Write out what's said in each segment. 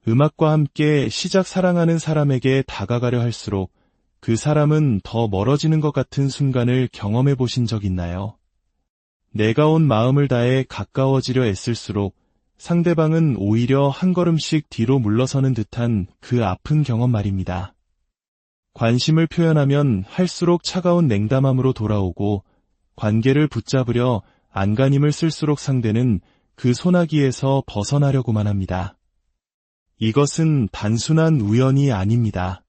음악과 함께 시작 사랑하는 사람에게 다가가려 할수록 그 사람은 더 멀어지는 것 같은 순간을 경험해 보신 적 있나요? 내가 온 마음을 다해 가까워지려 애쓸수록 상대방은 오히려 한 걸음씩 뒤로 물러서는 듯한 그 아픈 경험 말입니다. 관심을 표현하면 할수록 차가운 냉담함으로 돌아오고 관계를 붙잡으려 안간힘을 쓸수록 상대는 그 소나기에서 벗어나려고만 합니다. 이것은 단순한 우연이 아닙니다.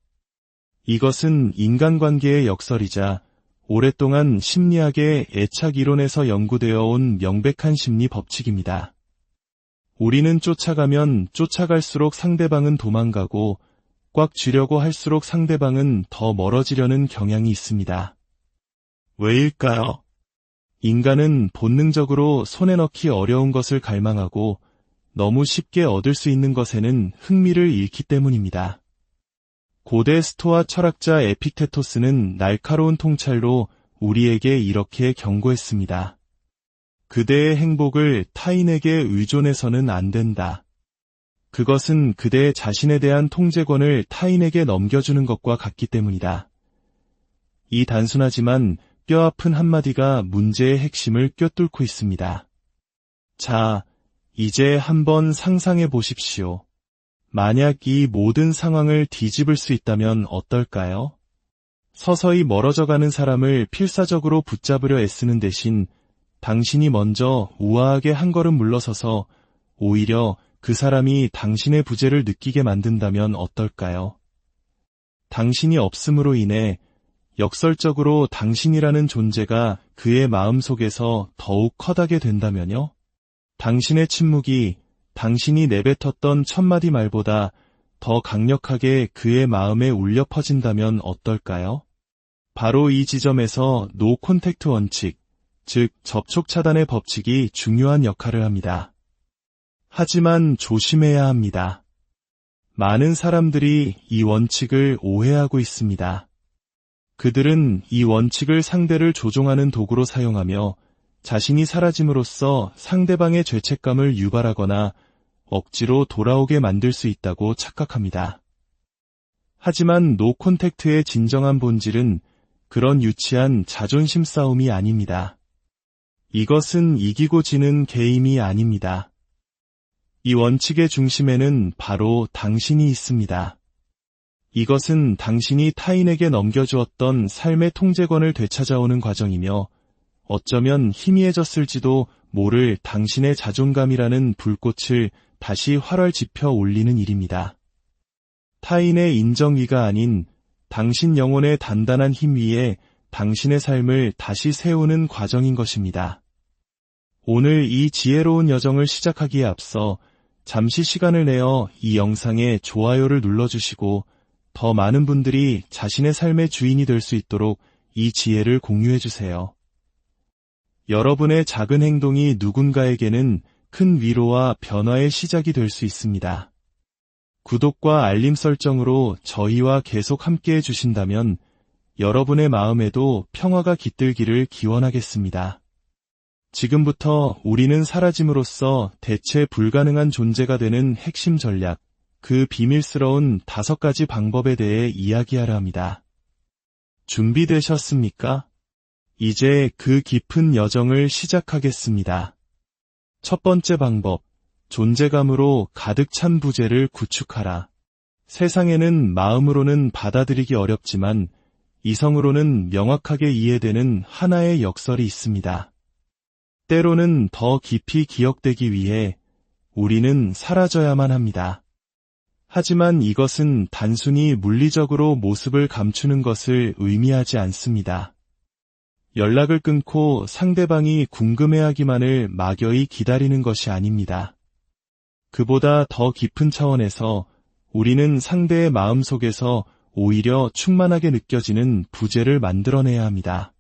이것은 인간관계의 역설이자 오랫동안 심리학의 애착 이론에서 연구되어 온 명백한 심리 법칙입니다. 우리는 쫓아가면 쫓아갈수록 상대방은 도망가고 꽉 쥐려고 할수록 상대방은 더 멀어지려는 경향이 있습니다. 왜일까요? 인간은 본능적으로 손에 넣기 어려운 것을 갈망하고 너무 쉽게 얻을 수 있는 것에는 흥미를 잃기 때문입니다. 고대 스토아 철학자 에픽테토스는 날카로운 통찰로 우리에게 이렇게 경고했습니다. 그대의 행복을 타인에게 의존해서는 안 된다. 그것은 그대 자신에 대한 통제권을 타인에게 넘겨주는 것과 같기 때문이다. 이 단순하지만 뼈아픈 한마디가 문제의 핵심을 꿰뚫고 있습니다. 자, 이제 한번 상상해 보십시오. 만약 이 모든 상황을 뒤집을 수 있다면 어떨까요? 서서히 멀어져가는 사람을 필사적으로 붙잡으려 애쓰는 대신 당신이 먼저 우아하게 한 걸음 물러서서 오히려 그 사람이 당신의 부재를 느끼게 만든다면 어떨까요? 당신이 없음으로 인해 역설적으로 당신이라는 존재가 그의 마음속에서 더욱 커다게 된다면요? 당신의 침묵이 당신이 내뱉었던 천마디 말보다 더 강력하게 그의 마음에 울려 퍼진다면 어떨까요? 바로 이 지점에서 노 콘택트 원칙, 즉 접촉 차단의 법칙이 중요한 역할을 합니다. 하지만 조심해야 합니다. 많은 사람들이 이 원칙을 오해하고 있습니다. 그들은 이 원칙을 상대를 조종하는 도구로 사용하며 자신이 사라짐으로써 상대방의 죄책감을 유발하거나 억지로 돌아오게 만들 수 있다고 착각합니다. 하지만 노 콘택트의 진정한 본질은 그런 유치한 자존심 싸움이 아닙니다. 이것은 이기고 지는 게임이 아닙니다. 이 원칙의 중심에는 바로 당신이 있습니다. 이것은 당신이 타인에게 넘겨주었던 삶의 통제권을 되찾아오는 과정이며 어쩌면 희미해졌을지도 모를 당신의 자존감이라는 불꽃을 다시 활활 지펴 올리는 일입니다. 타인의 인정위가 아닌 당신 영혼의 단단한 힘 위에 당신의 삶을 다시 세우는 과정인 것입니다. 오늘 이 지혜로운 여정을 시작하기에 앞서 잠시 시간을 내어 이 영상에 좋아요를 눌러주시고 더 많은 분들이 자신의 삶의 주인이 될 수 있도록 이 지혜를 공유해주세요. 여러분의 작은 행동이 누군가에게는 큰 위로와 변화의 시작이 될 수 있습니다. 구독과 알림 설정으로 저희와 계속 함께해 주신다면 여러분의 마음에도 평화가 깃들기를 기원하겠습니다. 지금부터 우리는 사라짐으로써 대체 불가능한 존재가 되는 핵심 전략, 그 비밀스러운 5가지 방법에 대해 이야기하려 합니다. 준비되셨습니까? 이제 그 깊은 여정을 시작하겠습니다. 첫 번째 방법, 존재감으로 가득 찬 부재를 구축하라. 세상에는 마음으로는 받아들이기 어렵지만 이성으로는 명확하게 이해되는 하나의 역설이 있습니다. 때로는 더 깊이 기억되기 위해 우리는 사라져야만 합니다. 하지만 이것은 단순히 물리적으로 모습을 감추는 것을 의미하지 않습니다. 연락을 끊고 상대방이 궁금해하기만을 막연히 기다리는 것이 아닙니다. 그보다 더 깊은 차원에서 우리는 상대의 마음속에서 오히려 충만하게 느껴지는 부재를 만들어내야 합니다.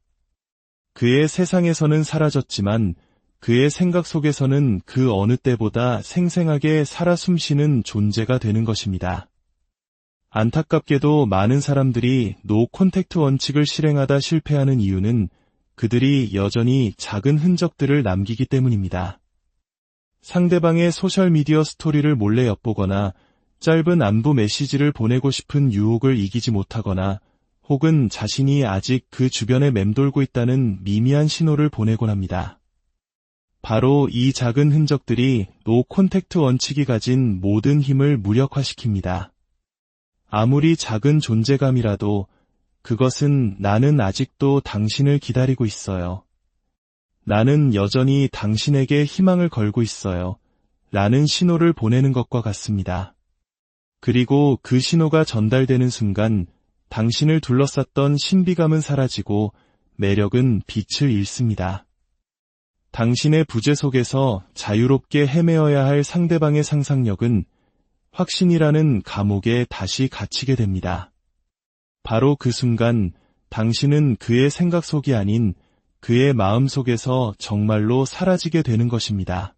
그의 세상에서는 사라졌지만 그의 생각 속에서는 그 어느 때보다 생생하게 살아 숨쉬는 존재가 되는 것입니다. 안타깝게도 많은 사람들이 노 콘택트 원칙을 실행하다 실패하는 이유는 그들이 여전히 작은 흔적들을 남기기 때문입니다. 상대방의 소셜미디어 스토리를 몰래 엿보거나 짧은 안부 메시지를 보내고 싶은 유혹을 이기지 못하거나 혹은 자신이 아직 그 주변에 맴돌고 있다는 미미한 신호를 보내곤 합니다. 바로 이 작은 흔적들이 노 콘택트 원칙이 가진 모든 힘을 무력화시킵니다. 아무리 작은 존재감이라도 그것은 나는 아직도 당신을 기다리고 있어요. 나는 여전히 당신에게 희망을 걸고 있어요. 라는 신호를 보내는 것과 같습니다. 그리고 그 신호가 전달되는 순간 당신을 둘러쌌던 신비감은 사라지고 매력은 빛을 잃습니다. 당신의 부재 속에서 자유롭게 헤매어야 할 상대방의 상상력은 확신이라는 감옥에 다시 갇히게 됩니다. 바로 그 순간 당신은 그의 생각 속이 아닌 그의 마음 속에서 정말로 사라지게 되는 것입니다.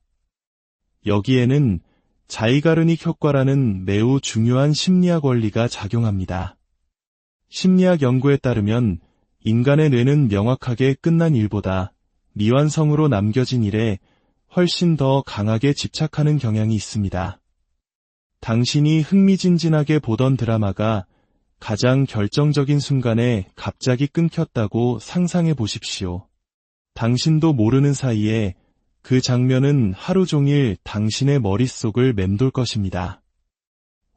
여기에는 자이가르닉 효과라는 매우 중요한 심리학 원리가 작용합니다. 심리학 연구에 따르면 인간의 뇌는 명확하게 끝난 일보다 미완성으로 남겨진 일에 훨씬 더 강하게 집착하는 경향이 있습니다. 당신이 흥미진진하게 보던 드라마가 가장 결정적인 순간에 갑자기 끊겼다고 상상해 보십시오. 당신도 모르는 사이에 그 장면은 하루 종일 당신의 머릿속을 맴돌 것입니다.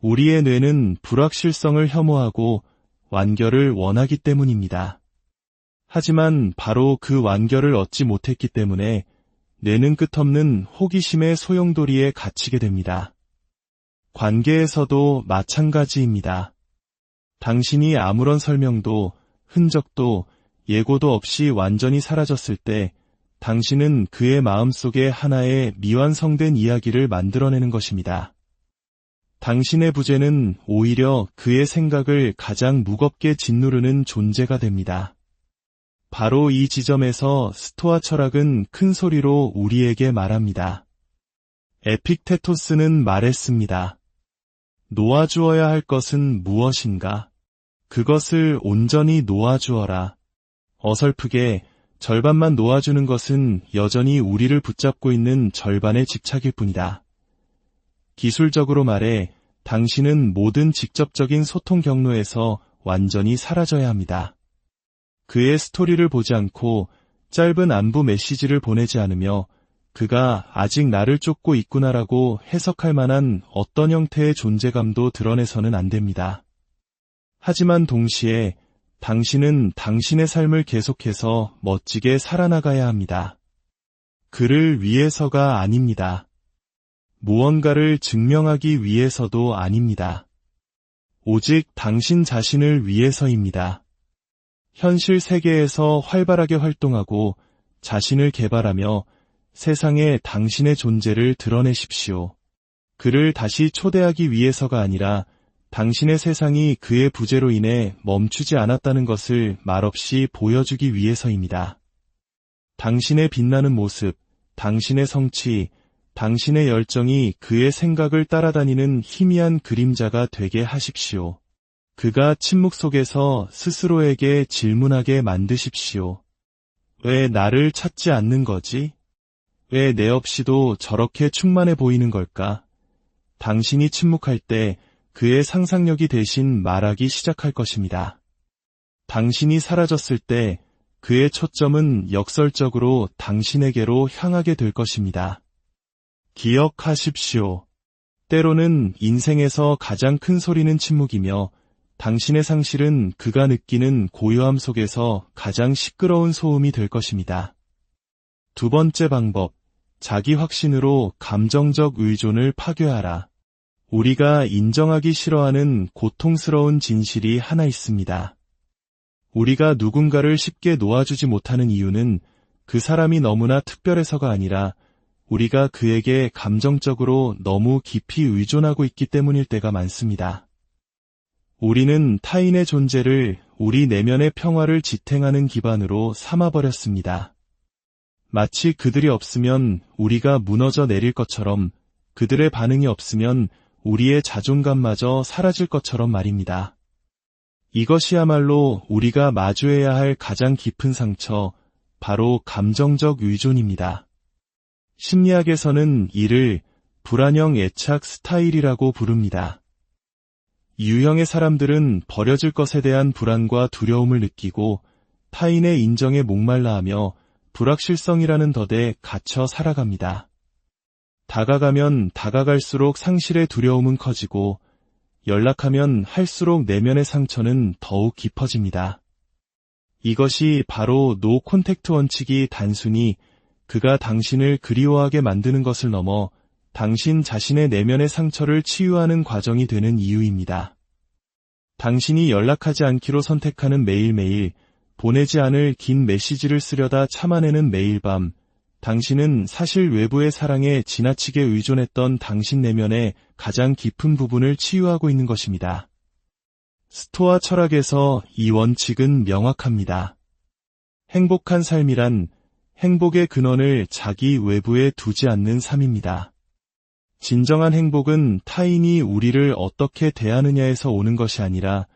우리의 뇌는 불확실성을 혐오하고 완결을 원하기 때문입니다. 하지만 바로 그 완결을 얻지 못했기 때문에 뇌는 끝없는 호기심의 소용돌이에 갇히게 됩니다. 관계에서도 마찬가지입니다. 당신이 아무런 설명도 흔적도 예고도 없이 완전히 사라졌을 때 당신은 그의 마음속에 하나의 미완성된 이야기를 만들어내는 것입니다. 당신의 부재는 오히려 그의 생각을 가장 무겁게 짓누르는 존재가 됩니다. 바로 이 지점에서 스토아 철학은 큰 소리로 우리에게 말합니다. 에픽테토스는 말했습니다. 놓아주어야 할 것은 무엇인가? 그것을 온전히 놓아주어라. 어설프게 절반만 놓아주는 것은 여전히 우리를 붙잡고 있는 절반의 집착일 뿐이다. 기술적으로 말해 당신은 모든 직접적인 소통 경로에서 완전히 사라져야 합니다. 그의 스토리를 보지 않고 짧은 안부 메시지를 보내지 않으며 그가 아직 나를 쫓고 있구나라고 해석할 만한 어떤 형태의 존재감도 드러내서는 안 됩니다. 하지만 동시에 당신은 당신의 삶을 계속해서 멋지게 살아나가야 합니다. 그를 위해서가 아닙니다. 무언가를 증명하기 위해서도 아닙니다. 오직 당신 자신을 위해서입니다. 현실 세계에서 활발하게 활동하고 자신을 개발하며 세상에 당신의 존재를 드러내십시오. 그를 다시 초대하기 위해서가 아니라 당신의 세상이 그의 부재로 인해 멈추지 않았다는 것을 말없이 보여주기 위해서입니다. 당신의 빛나는 모습, 당신의 성취, 당신의 열정이 그의 생각을 따라다니는 희미한 그림자가 되게 하십시오. 그가 침묵 속에서 스스로에게 질문하게 만드십시오. 왜 나를 찾지 않는 거지? 왜 내 없이도 저렇게 충만해 보이는 걸까? 당신이 침묵할 때 그의 상상력이 대신 말하기 시작할 것입니다. 당신이 사라졌을 때 그의 초점은 역설적으로 당신에게로 향하게 될 것입니다. 기억하십시오. 때로는 인생에서 가장 큰 소리는 침묵이며 당신의 상실은 그가 느끼는 고요함 속에서 가장 시끄러운 소음이 될 것입니다. 두 번째 방법, 자기 확신으로 감정적 의존을 파괴하라. 우리가 인정하기 싫어하는 고통스러운 진실이 하나 있습니다. 우리가 누군가를 쉽게 놓아주지 못하는 이유는 그 사람이 너무나 특별해서가 아니라 우리가 그에게 감정적으로 너무 깊이 의존하고 있기 때문일 때가 많습니다. 우리는 타인의 존재를 우리 내면의 평화를 지탱하는 기반으로 삼아버렸습니다. 마치 그들이 없으면 우리가 무너져 내릴 것처럼 그들의 반응이 없으면 우리의 자존감마저 사라질 것처럼 말입니다. 이것이야말로 우리가 마주해야 할 가장 깊은 상처, 바로 감정적 의존입니다. 심리학에서는 이를 불안형 애착 스타일이라고 부릅니다. 유형의 사람들은 버려질 것에 대한 불안과 두려움을 느끼고 타인의 인정에 목말라하며 불확실성이라는 덫에 갇혀 살아갑니다. 다가가면 다가갈수록 상실의 두려움은 커지고 연락하면 할수록 내면의 상처는 더욱 깊어집니다. 이것이 바로 노 콘택트 원칙이 단순히 그가 당신을 그리워하게 만드는 것을 넘어 당신 자신의 내면의 상처를 치유하는 과정이 되는 이유입니다. 당신이 연락하지 않기로 선택하는 매일매일, 보내지 않을 긴 메시지를 쓰려다 참아내는 매일 밤, 당신은 사실 외부의 사랑에 지나치게 의존했던 당신 내면의 가장 깊은 부분을 치유하고 있는 것입니다. 스토아 철학에서 이 원칙은 명확합니다. 행복한 삶이란 행복의 근원을 자기 외부에 두지 않는 삶입니다. 진정한 행복은 타인이 우리를 어떻게 대하느냐에서 오는 것이 아니라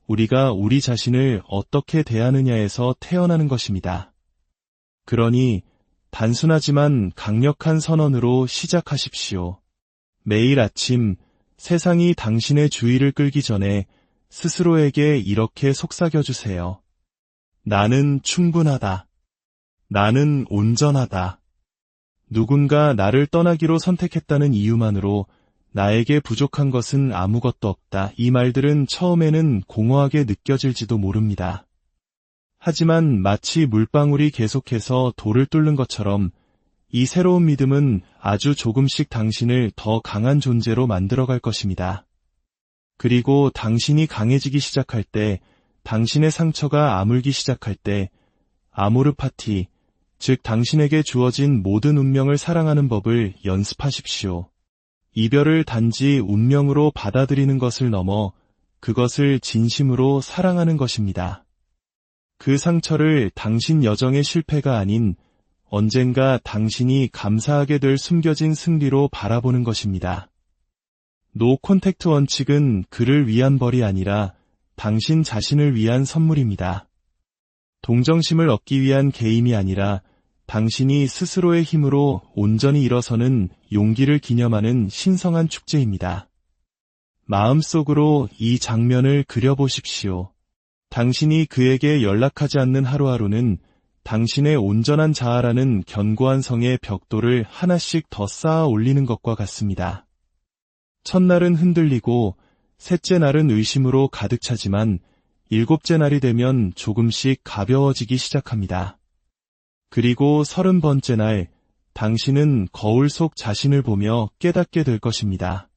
우리가 우리 자신을 어떻게 대하느냐에서 태어나는 것입니다. 그러니 단순하지만 강력한 선언으로 시작하십시오. 매일 아침 세상이 당신의 주의를 끌기 전에 스스로에게 이렇게 속삭여주세요. 나는 충분하다. 나는 온전하다. 누군가 나를 떠나기로 선택했다는 이유만으로 나에게 부족한 것은 아무것도 없다. 이 말들은 처음에는 공허하게 느껴질지도 모릅니다. 하지만 마치 물방울이 계속해서 돌을 뚫는 것처럼 이 새로운 믿음은 아주 조금씩 당신을 더 강한 존재로 만들어갈 것입니다. 그리고 당신이 강해지기 시작할 때, 당신의 상처가 아물기 시작할 때, 아모르파티, 즉 당신에게 주어진 모든 운명을 사랑하는 법을 연습하십시오. 이별을 단지 운명으로 받아들이는 것을 넘어 그것을 진심으로 사랑하는 것입니다. 그 상처를 당신 여정의 실패가 아닌 언젠가 당신이 감사하게 될 숨겨진 승리로 바라보는 것입니다. 노 콘택트 원칙은 그를 위한 벌이 아니라 당신 자신을 위한 선물입니다. 동정심을 얻기 위한 게임이 아니라 당신이 스스로의 힘으로 온전히 일어서는 용기를 기념하는 신성한 축제입니다. 마음속으로 이 장면을 그려보십시오. 당신이 그에게 연락하지 않는 하루하루는 당신의 온전한 자아라는 견고한 성의 벽돌을 하나씩 더 쌓아 올리는 것과 같습니다. 첫날은 흔들리고 셋째 날은 의심으로 가득 차지만 일곱째 날이 되면 조금씩 가벼워지기 시작합니다. 그리고 30번째 날, 당신은 거울 속 자신을 보며 깨닫게 될 것입니다.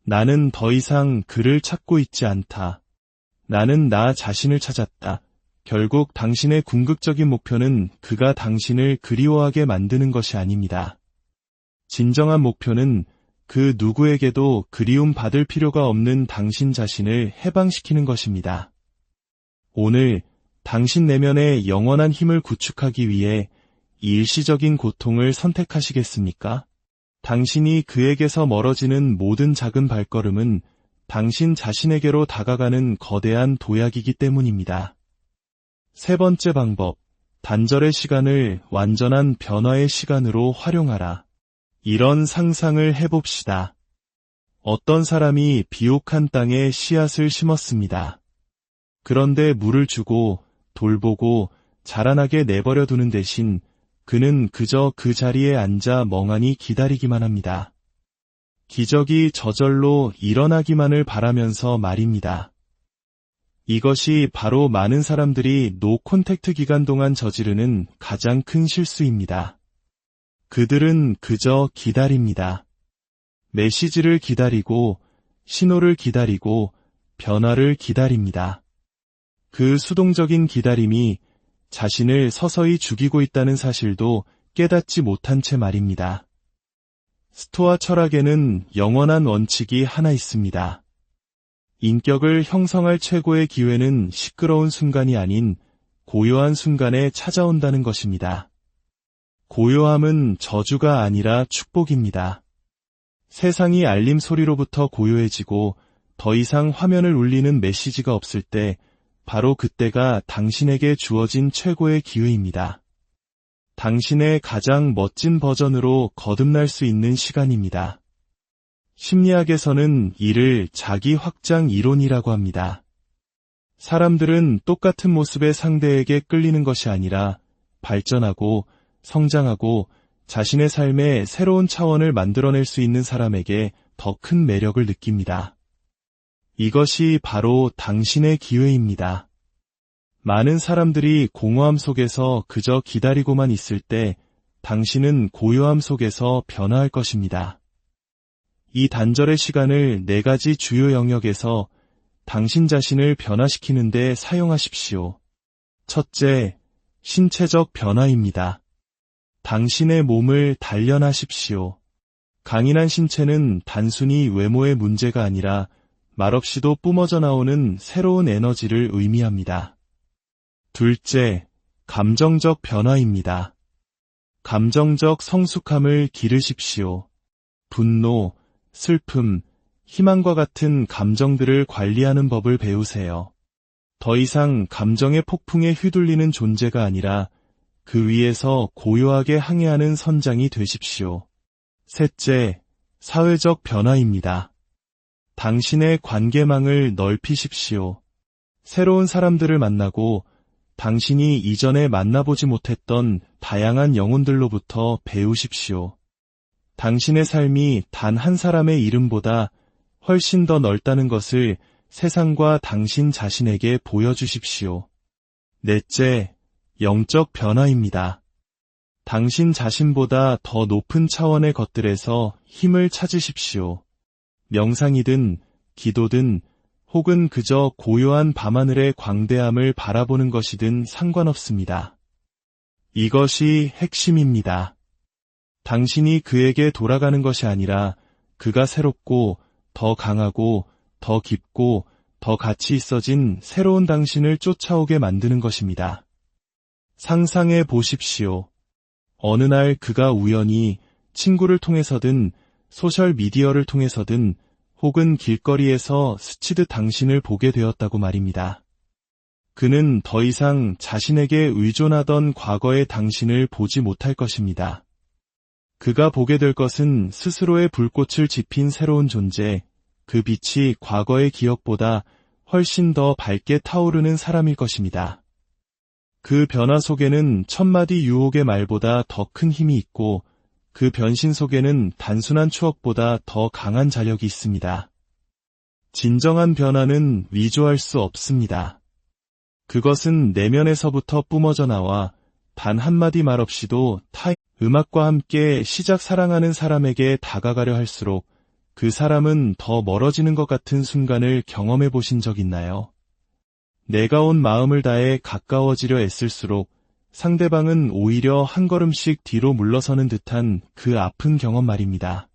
나는 더 이상 그를 찾고 있지 않다. 나는 나 자신을 찾았다. 결국 당신의 궁극적인 목표는 그가 당신을 그리워하게 만드는 것이 아닙니다. 진정한 목표는 그 누구에게도 그리움 받을 필요가 없는 당신 자신을 해방시키는 것입니다. 오늘 당신 내면의 영원한 힘을 구축하기 위해 이 일시적인 고통을 선택하시겠습니까? 당신이 그에게서 멀어지는 모든 작은 발걸음은 당신 자신에게로 다가가는 거대한 도약이기 때문입니다. 세 번째 방법, 단절의 시간을 완전한 변화의 시간으로 활용하라. 이런 상상을 해봅시다. 어떤 사람이 비옥한 땅에 씨앗을 심었습니다. 그런데 물을 주고 돌보고 자라나게 내버려 두는 대신 그는 그저 그 자리에 앉아 멍하니 기다리기만 합니다. 기적이 저절로 일어나기만을 바라면서 말입니다. 이것이 바로 많은 사람들이 노 콘택트 기간 동안 저지르는 가장 큰 실수입니다. 그들은 그저 기다립니다. 메시지를 기다리고 신호를 기다리고 변화를 기다립니다. 그 수동적인 기다림이 자신을 서서히 죽이고 있다는 사실도 깨닫지 못한 채 말입니다. 스토아 철학에는 영원한 원칙이 하나 있습니다. 인격을 형성할 최고의 기회는 시끄러운 순간이 아닌 고요한 순간에 찾아온다는 것입니다. 고요함은 저주가 아니라 축복입니다. 세상이 알림 소리로부터 고요해지고 더 이상 화면을 울리는 메시지가 없을 때 바로 그때가 당신에게 주어진 최고의 기회입니다. 당신의 가장 멋진 버전으로 거듭날 수 있는 시간입니다. 심리학에서는 이를 자기 확장 이론이라고 합니다. 사람들은 똑같은 모습의 상대에게 끌리는 것이 아니라 발전하고 성장하고 자신의 삶에 새로운 차원을 만들어낼 수 있는 사람에게 더 큰 매력을 느낍니다. 이것이 바로 당신의 기회입니다. 많은 사람들이 공허함 속에서 그저 기다리고만 있을 때 당신은 고요함 속에서 변화할 것입니다. 이 단절의 시간을 4가지 주요 영역에서 당신 자신을 변화시키는 데 사용하십시오. 첫째, 신체적 변화입니다. 당신의 몸을 단련하십시오. 강인한 신체는 단순히 외모의 문제가 아니라 말없이도 뿜어져 나오는 새로운 에너지를 의미합니다. 둘째, 감정적 변화입니다. 감정적 성숙함을 기르십시오. 분노, 슬픔, 희망과 같은 감정들을 관리하는 법을 배우세요. 더 이상 감정의 폭풍에 휘둘리는 존재가 아니라 그 위에서 고요하게 항해하는 선장이 되십시오. 셋째, 사회적 변화입니다. 당신의 관계망을 넓히십시오. 새로운 사람들을 만나고 당신이 이전에 만나보지 못했던 다양한 영혼들로부터 배우십시오. 당신의 삶이 단 한 사람의 이름보다 훨씬 더 넓다는 것을 세상과 당신 자신에게 보여주십시오. 넷째, 영적 변화입니다. 당신 자신보다 더 높은 차원의 것들에서 힘을 찾으십시오. 명상이든 기도든 혹은 그저 고요한 밤하늘의 광대함을 바라보는 것이든 상관없습니다. 이것이 핵심입니다. 당신이 그에게 돌아가는 것이 아니라 그가 새롭고 더 강하고 더 깊고 더 가치 있어진 새로운 당신을 쫓아오게 만드는 것입니다. 상상해 보십시오. 어느 날 그가 우연히 친구를 통해서든 소셜미디어를 통해서든 혹은 길거리에서 스치듯 당신을 보게 되었다고 말입니다. 그는 더 이상 자신에게 의존하던 과거의 당신을 보지 못할 것입니다. 그가 보게 될 것은 스스로의 불꽃을 지핀 새로운 존재, 그 빛이 과거의 기억보다 훨씬 더 밝게 타오르는 사람일 것입니다. 그 변화 속에는 1000마디 유혹의 말보다 더 큰 힘이 있고 그 변신 속에는 단순한 추억보다 더 강한 자력이 있습니다. 진정한 변화는 위조할 수 없습니다. 그것은 내면에서부터 뿜어져 나와 단 한마디 말 없이도 음악과 함께 시작 사랑하는 사람에게 다가가려 할수록 그 사람은 더 멀어지는 것 같은 순간을 경험해 보신 적 있나요? 내가 온 마음을 다해 가까워지려 애쓸수록 상대방은 오히려 한 걸음씩 뒤로 물러서는 듯한 그 아픈 경험 말입니다.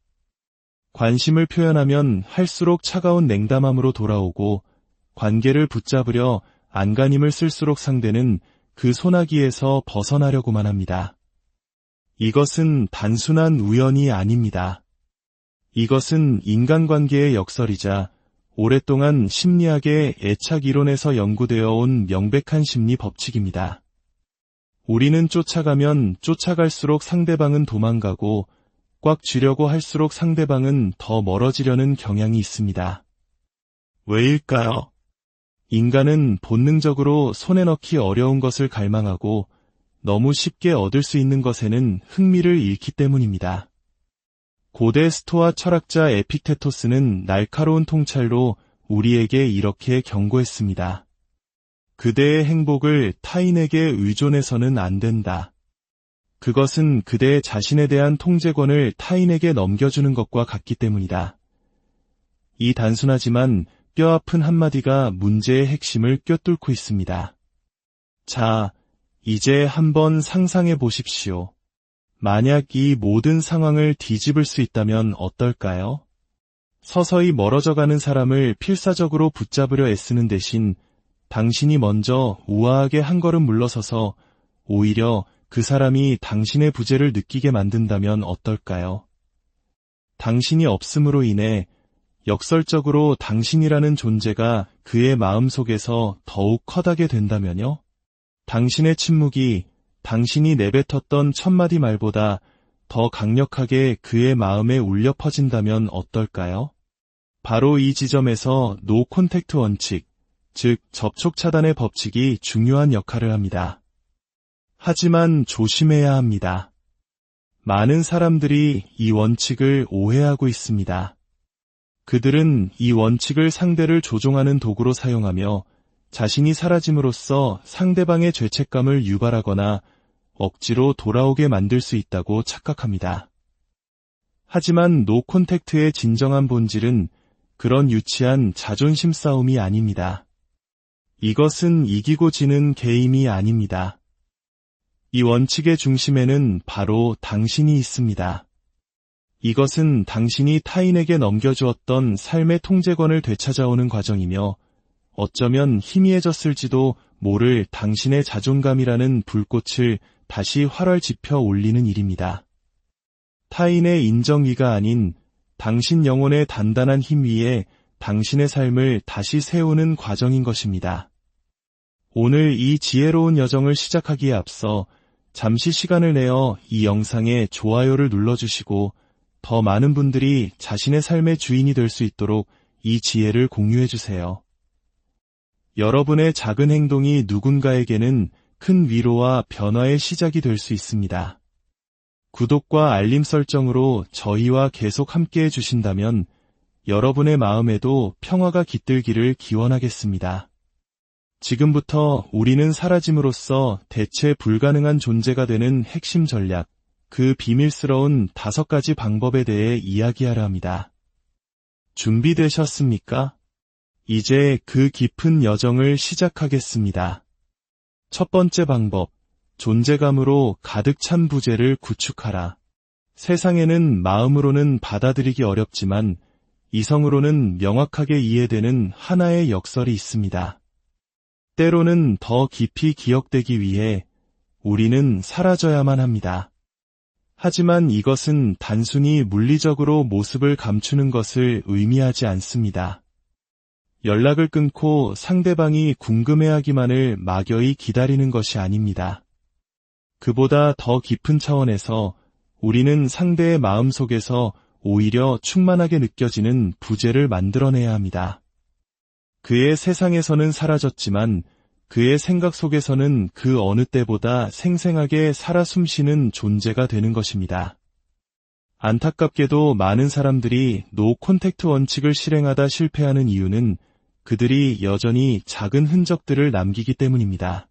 관심을 표현하면 할수록 차가운 냉담함으로 돌아오고 관계를 붙잡으려 안간힘을 쓸수록 상대는 그 소나기에서 벗어나려고만 합니다. 이것은 단순한 우연이 아닙니다. 이것은 인간관계의 역설이자 오랫동안 심리학의 애착 이론에서 연구되어 온 명백한 심리 법칙입니다. 우리는 쫓아가면 쫓아갈수록 상대방은 도망가고 꽉 쥐려고 할수록 상대방은 더 멀어지려는 경향이 있습니다. 왜일까요? 인간은 본능적으로 손에 넣기 어려운 것을 갈망하고 너무 쉽게 얻을 수 있는 것에는 흥미를 잃기 때문입니다. 고대 스토아 철학자 에픽테토스는 날카로운 통찰로 우리에게 이렇게 경고했습니다. 그대의 행복을 타인에게 의존해서는 안 된다. 그것은 그대 자신에 대한 통제권을 타인에게 넘겨주는 것과 같기 때문이다. 이 단순하지만 뼈아픈 한마디가 문제의 핵심을 꿰뚫고 있습니다. 자, 이제 한번 상상해 보십시오. 만약 이 모든 상황을 뒤집을 수 있다면 어떨까요? 서서히 멀어져가는 사람을 필사적으로 붙잡으려 애쓰는 대신 당신이 먼저 우아하게 한 걸음 물러서서 오히려 그 사람이 당신의 부재를 느끼게 만든다면 어떨까요? 당신이 없음으로 인해 역설적으로 당신이라는 존재가 그의 마음속에서 더욱 커다게 된다면요? 당신의 침묵이 당신이 내뱉었던 1000마디 말보다 더 강력하게 그의 마음에 울려 퍼진다면 어떨까요? 바로 이 지점에서 노 콘택트 원칙, 즉 접촉 차단의 법칙이 중요한 역할을 합니다. 하지만 조심해야 합니다. 많은 사람들이 이 원칙을 오해하고 있습니다. 그들은 이 원칙을 상대를 조종하는 도구로 사용하며 자신이 사라짐으로써 상대방의 죄책감을 유발하거나 억지로 돌아오게 만들 수 있다고 착각합니다. 하지만 노 콘택트의 진정한 본질은 그런 유치한 자존심 싸움이 아닙니다. 이것은 이기고 지는 게임이 아닙니다. 이 원칙의 중심에는 바로 당신이 있습니다. 이것은 당신이 타인에게 넘겨주었던 삶의 통제권을 되찾아오는 과정이며 어쩌면 희미해졌을지도 모를 당신의 자존감이라는 불꽃을 다시 활활 지펴 올리는 일입니다. 타인의 인정위가 아닌 당신 영혼의 단단한 힘 위에 당신의 삶을 다시 세우는 과정인 것입니다. 오늘 이 지혜로운 여정을 시작하기에 앞서 잠시 시간을 내어 이 영상에 좋아요를 눌러주시고 더 많은 분들이 자신의 삶의 주인이 될 수 있도록 이 지혜를 공유해주세요. 여러분의 작은 행동이 누군가에게는 큰 위로와 변화의 시작이 될 수 있습니다. 구독과 알림 설정으로 저희와 계속 함께해 주신다면 여러분의 마음에도 평화가 깃들기를 기원하겠습니다. 지금부터 우리는 사라짐으로써 대체 불가능한 존재가 되는 핵심 전략, 그 비밀스러운 5가지 방법에 대해 이야기하려 합니다. 준비되셨습니까? 이제 그 깊은 여정을 시작하겠습니다. 첫 번째 방법, 존재감으로 가득 찬 부재를 구축하라. 세상에는 마음으로는 받아들이기 어렵지만 이성으로는 명확하게 이해되는 하나의 역설이 있습니다. 때로는 더 깊이 기억되기 위해 우리는 사라져야만 합니다. 하지만 이것은 단순히 물리적으로 모습을 감추는 것을 의미하지 않습니다. 연락을 끊고 상대방이 궁금해하기만을 막연히 기다리는 것이 아닙니다. 그보다 더 깊은 차원에서 우리는 상대의 마음 속에서 오히려 충만하게 느껴지는 부재를 만들어내야 합니다. 그의 세상에서는 사라졌지만 그의 생각 속에서는 그 어느 때보다 생생하게 살아 숨쉬는 존재가 되는 것입니다. 안타깝게도 많은 사람들이 노 콘택트 원칙을 실행하다 실패하는 이유는 그들이 여전히 작은 흔적들을 남기기 때문입니다.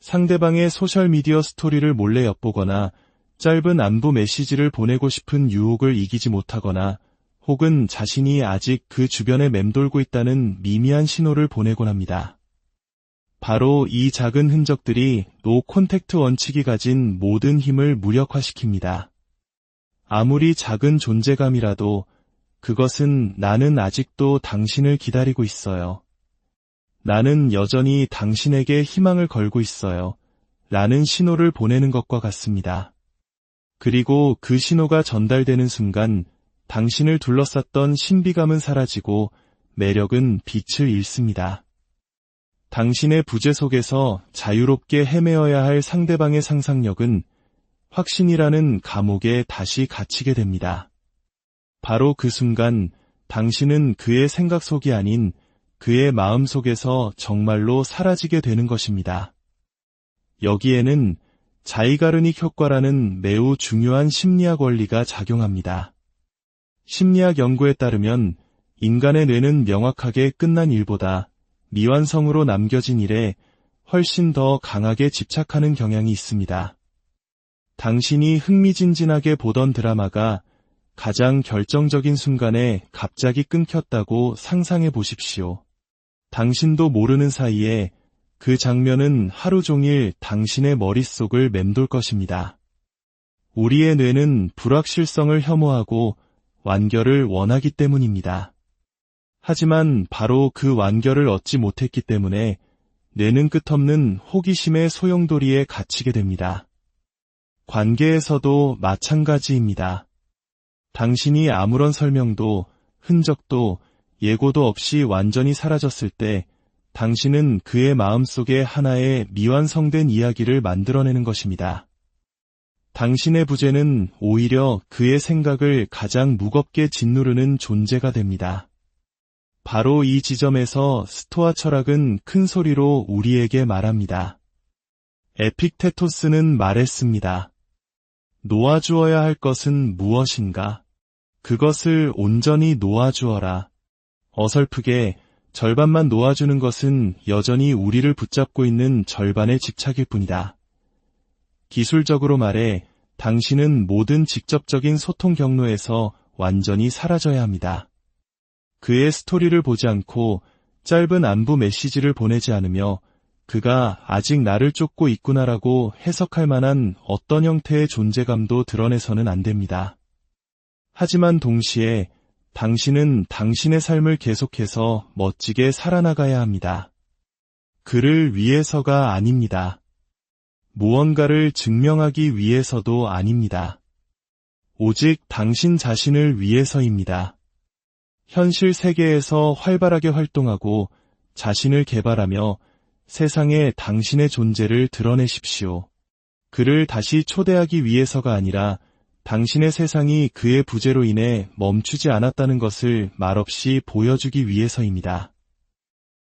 상대방의 소셜미디어 스토리를 몰래 엿보거나 짧은 안부 메시지를 보내고 싶은 유혹을 이기지 못하거나 혹은 자신이 아직 그 주변에 맴돌고 있다는 미미한 신호를 보내곤 합니다. 바로 이 작은 흔적들이 노 콘택트 원칙이 가진 모든 힘을 무력화시킵니다. 아무리 작은 존재감이라도 그것은 나는 아직도 당신을 기다리고 있어요. 나는 여전히 당신에게 희망을 걸고 있어요. 라는 신호를 보내는 것과 같습니다. 그리고 그 신호가 전달되는 순간 당신을 둘러쌌던 신비감은 사라지고 매력은 빛을 잃습니다. 당신의 부재 속에서 자유롭게 헤매어야 할 상대방의 상상력은 확신이라는 감옥에 다시 갇히게 됩니다. 바로 그 순간 당신은 그의 생각 속이 아닌 그의 마음 속에서 정말로 사라지게 되는 것입니다. 여기에는 자이가르닉 효과라는 매우 중요한 심리학 원리가 작용합니다. 심리학 연구에 따르면 인간의 뇌는 명확하게 끝난 일보다 미완성으로 남겨진 일에 훨씬 더 강하게 집착하는 경향이 있습니다. 당신이 흥미진진하게 보던 드라마가 가장 결정적인 순간에 갑자기 끊겼다고 상상해 보십시오. 당신도 모르는 사이에 그 장면은 하루 종일 당신의 머릿속을 맴돌 것입니다. 우리의 뇌는 불확실성을 혐오하고 완결을 원하기 때문입니다. 하지만 바로 그 완결을 얻지 못했기 때문에 뇌는 끝없는 호기심의 소용돌이에 갇히게 됩니다. 관계에서도 마찬가지입니다. 당신이 아무런 설명도, 흔적도, 예고도 없이 완전히 사라졌을 때 당신은 그의 마음속에 하나의 미완성된 이야기를 만들어내는 것입니다. 당신의 부재는 오히려 그의 생각을 가장 무겁게 짓누르는 존재가 됩니다. 바로 이 지점에서 스토아 철학은 큰 소리로 우리에게 말합니다. 에픽테토스는 말했습니다. 놓아주어야 할 것은 무엇인가? 그것을 온전히 놓아주어라. 어설프게 절반만 놓아주는 것은 여전히 우리를 붙잡고 있는 절반의 집착일 뿐이다. 기술적으로 말해 당신은 모든 직접적인 소통 경로에서 완전히 사라져야 합니다. 그의 스토리를 보지 않고 짧은 안부 메시지를 보내지 않으며 그가 아직 나를 쫓고 있구나라고 해석할 만한 어떤 형태의 존재감도 드러내서는 안 됩니다. 하지만 동시에 당신은 당신의 삶을 계속해서 멋지게 살아나가야 합니다. 그를 위해서가 아닙니다. 무언가를 증명하기 위해서도 아닙니다. 오직 당신 자신을 위해서입니다. 현실 세계에서 활발하게 활동하고 자신을 개발하며 세상에 당신의 존재를 드러내십시오. 그를 다시 초대하기 위해서가 아니라 당신의 세상이 그의 부재로 인해 멈추지 않았다는 것을 말없이 보여주기 위해서입니다.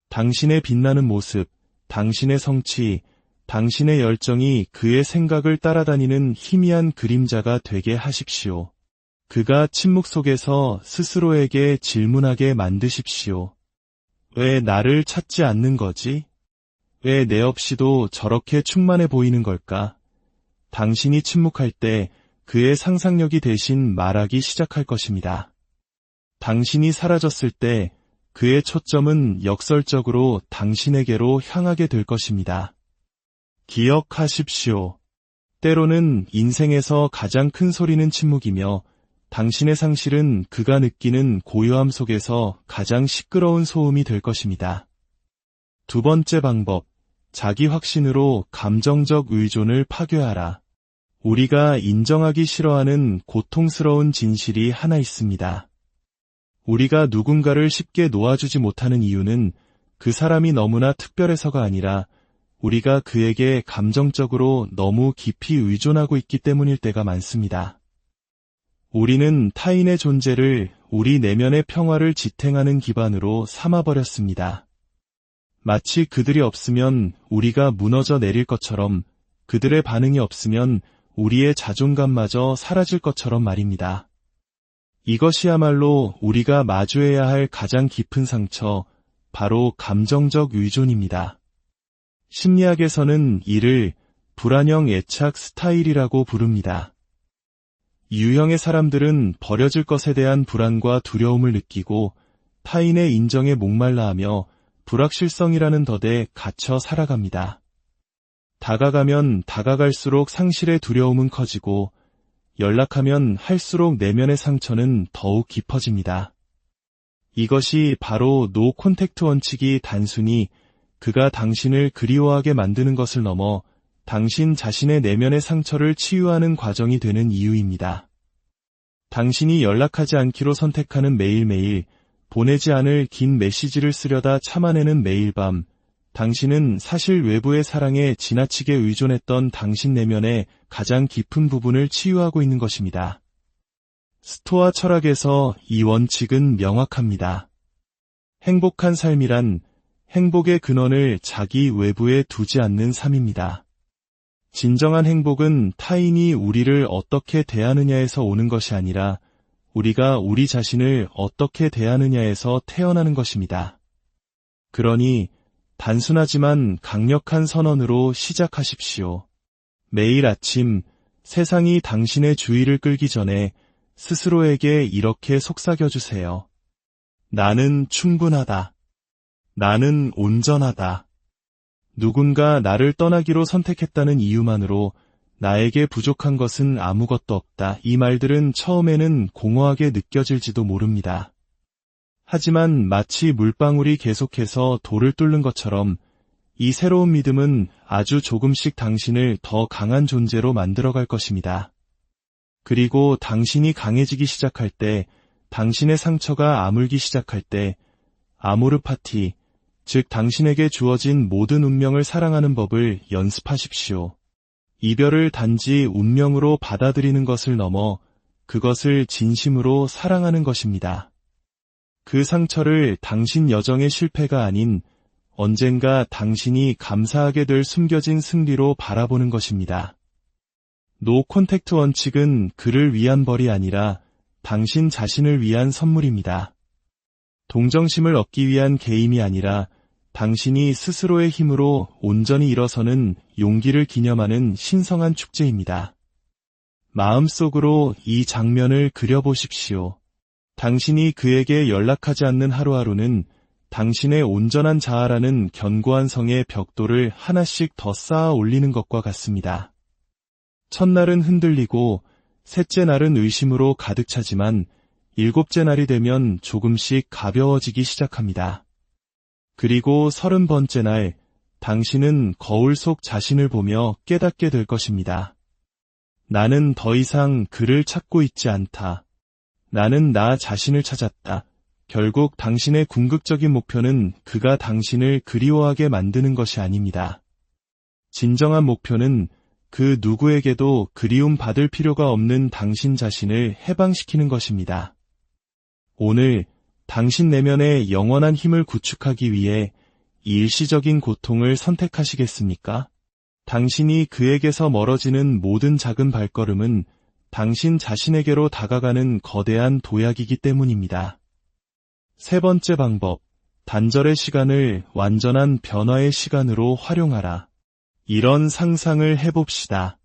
당신의 빛나는 모습, 당신의 성취, 당신의 열정이 그의 생각을 따라다니는 희미한 그림자가 되게 하십시오. 그가 침묵 속에서 스스로에게 질문하게 만드십시오. 왜 나를 찾지 않는 거지? 왜 내 없이도 저렇게 충만해 보이는 걸까? 당신이 침묵할 때 그의 상상력이 대신 말하기 시작할 것입니다. 당신이 사라졌을 때 그의 초점은 역설적으로 당신에게로 향하게 될 것입니다. 기억하십시오. 때로는 인생에서 가장 큰 소리는 침묵이며 당신의 상실은 그가 느끼는 고요함 속에서 가장 시끄러운 소음이 될 것입니다. 두 번째 방법, 자기 확신으로 감정적 의존을 파괴하라. 우리가 인정하기 싫어하는 고통스러운 진실이 하나 있습니다. 우리가 누군가를 쉽게 놓아주지 못하는 이유는 그 사람이 너무나 특별해서가 아니라 우리가 그에게 감정적으로 너무 깊이 의존하고 있기 때문일 때가 많습니다. 우리는 타인의 존재를 우리 내면의 평화를 지탱하는 기반으로 삼아버렸습니다. 마치 그들이 없으면 우리가 무너져 내릴 것처럼 그들의 반응이 없으면 우리의 자존감마저 사라질 것처럼 말입니다. 이것이야말로 우리가 마주해야 할 가장 깊은 상처, 바로 감정적 의존입니다. 심리학에서는 이를 불안형 애착 스타일이라고 부릅니다. 유형의 사람들은 버려질 것에 대한 불안과 두려움을 느끼고 타인의 인정에 목말라하며 불확실성이라는 덫에 갇혀 살아갑니다. 다가가면 다가갈수록 상실의 두려움은 커지고 연락하면 할수록 내면의 상처는 더욱 깊어집니다. 이것이 바로 노 콘택트 원칙이 단순히 그가 당신을 그리워하게 만드는 것을 넘어 당신 자신의 내면의 상처를 치유하는 과정이 되는 이유입니다. 당신이 연락하지 않기로 선택하는 매일매일, 보내지 않을 긴 메시지를 쓰려다 참아내는 매일 밤, 당신은 사실 외부의 사랑에 지나치게 의존했던 당신 내면의 가장 깊은 부분을 치유하고 있는 것입니다. 스토아 철학에서 이 원칙은 명확합니다. 행복한 삶이란 행복의 근원을 자기 외부에 두지 않는 삶입니다. 진정한 행복은 타인이 우리를 어떻게 대하느냐에서 오는 것이 아니라 우리가 우리 자신을 어떻게 대하느냐에서 태어나는 것입니다. 그러니 단순하지만 강력한 선언으로 시작하십시오. 매일 아침 세상이 당신의 주의를 끌기 전에 스스로에게 이렇게 속삭여주세요. 나는 충분하다. 나는 온전하다. 누군가 나를 떠나기로 선택했다는 이유만으로 나에게 부족한 것은 아무것도 없다. 이 말들은 처음에는 공허하게 느껴질지도 모릅니다. 하지만 마치 물방울이 계속해서 돌을 뚫는 것처럼 이 새로운 믿음은 아주 조금씩 당신을 더 강한 존재로 만들어갈 것입니다. 그리고 당신이 강해지기 시작할 때, 당신의 상처가 아물기 시작할 때, 아모르 파티, 즉 당신에게 주어진 모든 운명을 사랑하는 법을 연습하십시오. 이별을 단지 운명으로 받아들이는 것을 넘어 그것을 진심으로 사랑하는 것입니다. 그 상처를 당신 여정의 실패가 아닌 언젠가 당신이 감사하게 될 숨겨진 승리로 바라보는 것입니다. 노 콘택트 원칙은 그를 위한 벌이 아니라 당신 자신을 위한 선물입니다. 동정심을 얻기 위한 게임이 아니라 당신이 스스로의 힘으로 온전히 일어서는 용기를 기념하는 신성한 축제입니다. 마음속으로 이 장면을 그려보십시오. 당신이 그에게 연락하지 않는 하루하루는 당신의 온전한 자아라는 견고한 성의 벽돌을 하나씩 더 쌓아 올리는 것과 같습니다. 첫날은 흔들리고 셋째 날은 의심으로 가득 차지만 일곱째 날이 되면 조금씩 가벼워지기 시작합니다. 그리고 30번째 날, 당신은 거울 속 자신을 보며 깨닫게 될 것입니다. 나는 더 이상 그를 찾고 있지 않다. 나는 나 자신을 찾았다. 결국 당신의 궁극적인 목표는 그가 당신을 그리워하게 만드는 것이 아닙니다. 진정한 목표는 그 누구에게도 그리움 받을 필요가 없는 당신 자신을 해방시키는 것입니다. 오늘 당신 내면의 영원한 힘을 구축하기 위해 이 일시적인 고통을 선택하시겠습니까? 당신이 그에게서 멀어지는 모든 작은 발걸음은 당신 자신에게로 다가가는 거대한 도약이기 때문입니다. 세 번째 방법, 단절의 시간을 완전한 변화의 시간으로 활용하라. 이런 상상을 해봅시다.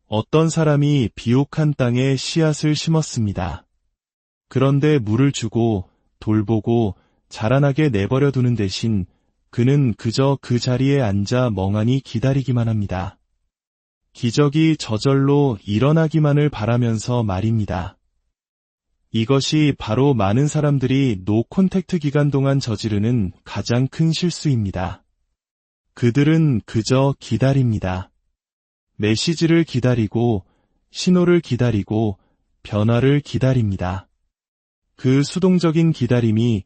어떤 사람이 비옥한 땅에 씨앗을 심었습니다. 그런데 물을 주고 돌보고 자라나게 내버려 두는 대신 그는 그저 그 자리에 앉아 멍하니 기다리기만 합니다. 기적이 저절로 일어나기만을 바라면서 말입니다. 이것이 바로 많은 사람들이 노 콘택트 기간 동안 저지르는 가장 큰 실수입니다. 그들은 그저 기다립니다. 메시지를 기다리고 신호를 기다리고 변화를 기다립니다. 그 수동적인 기다림이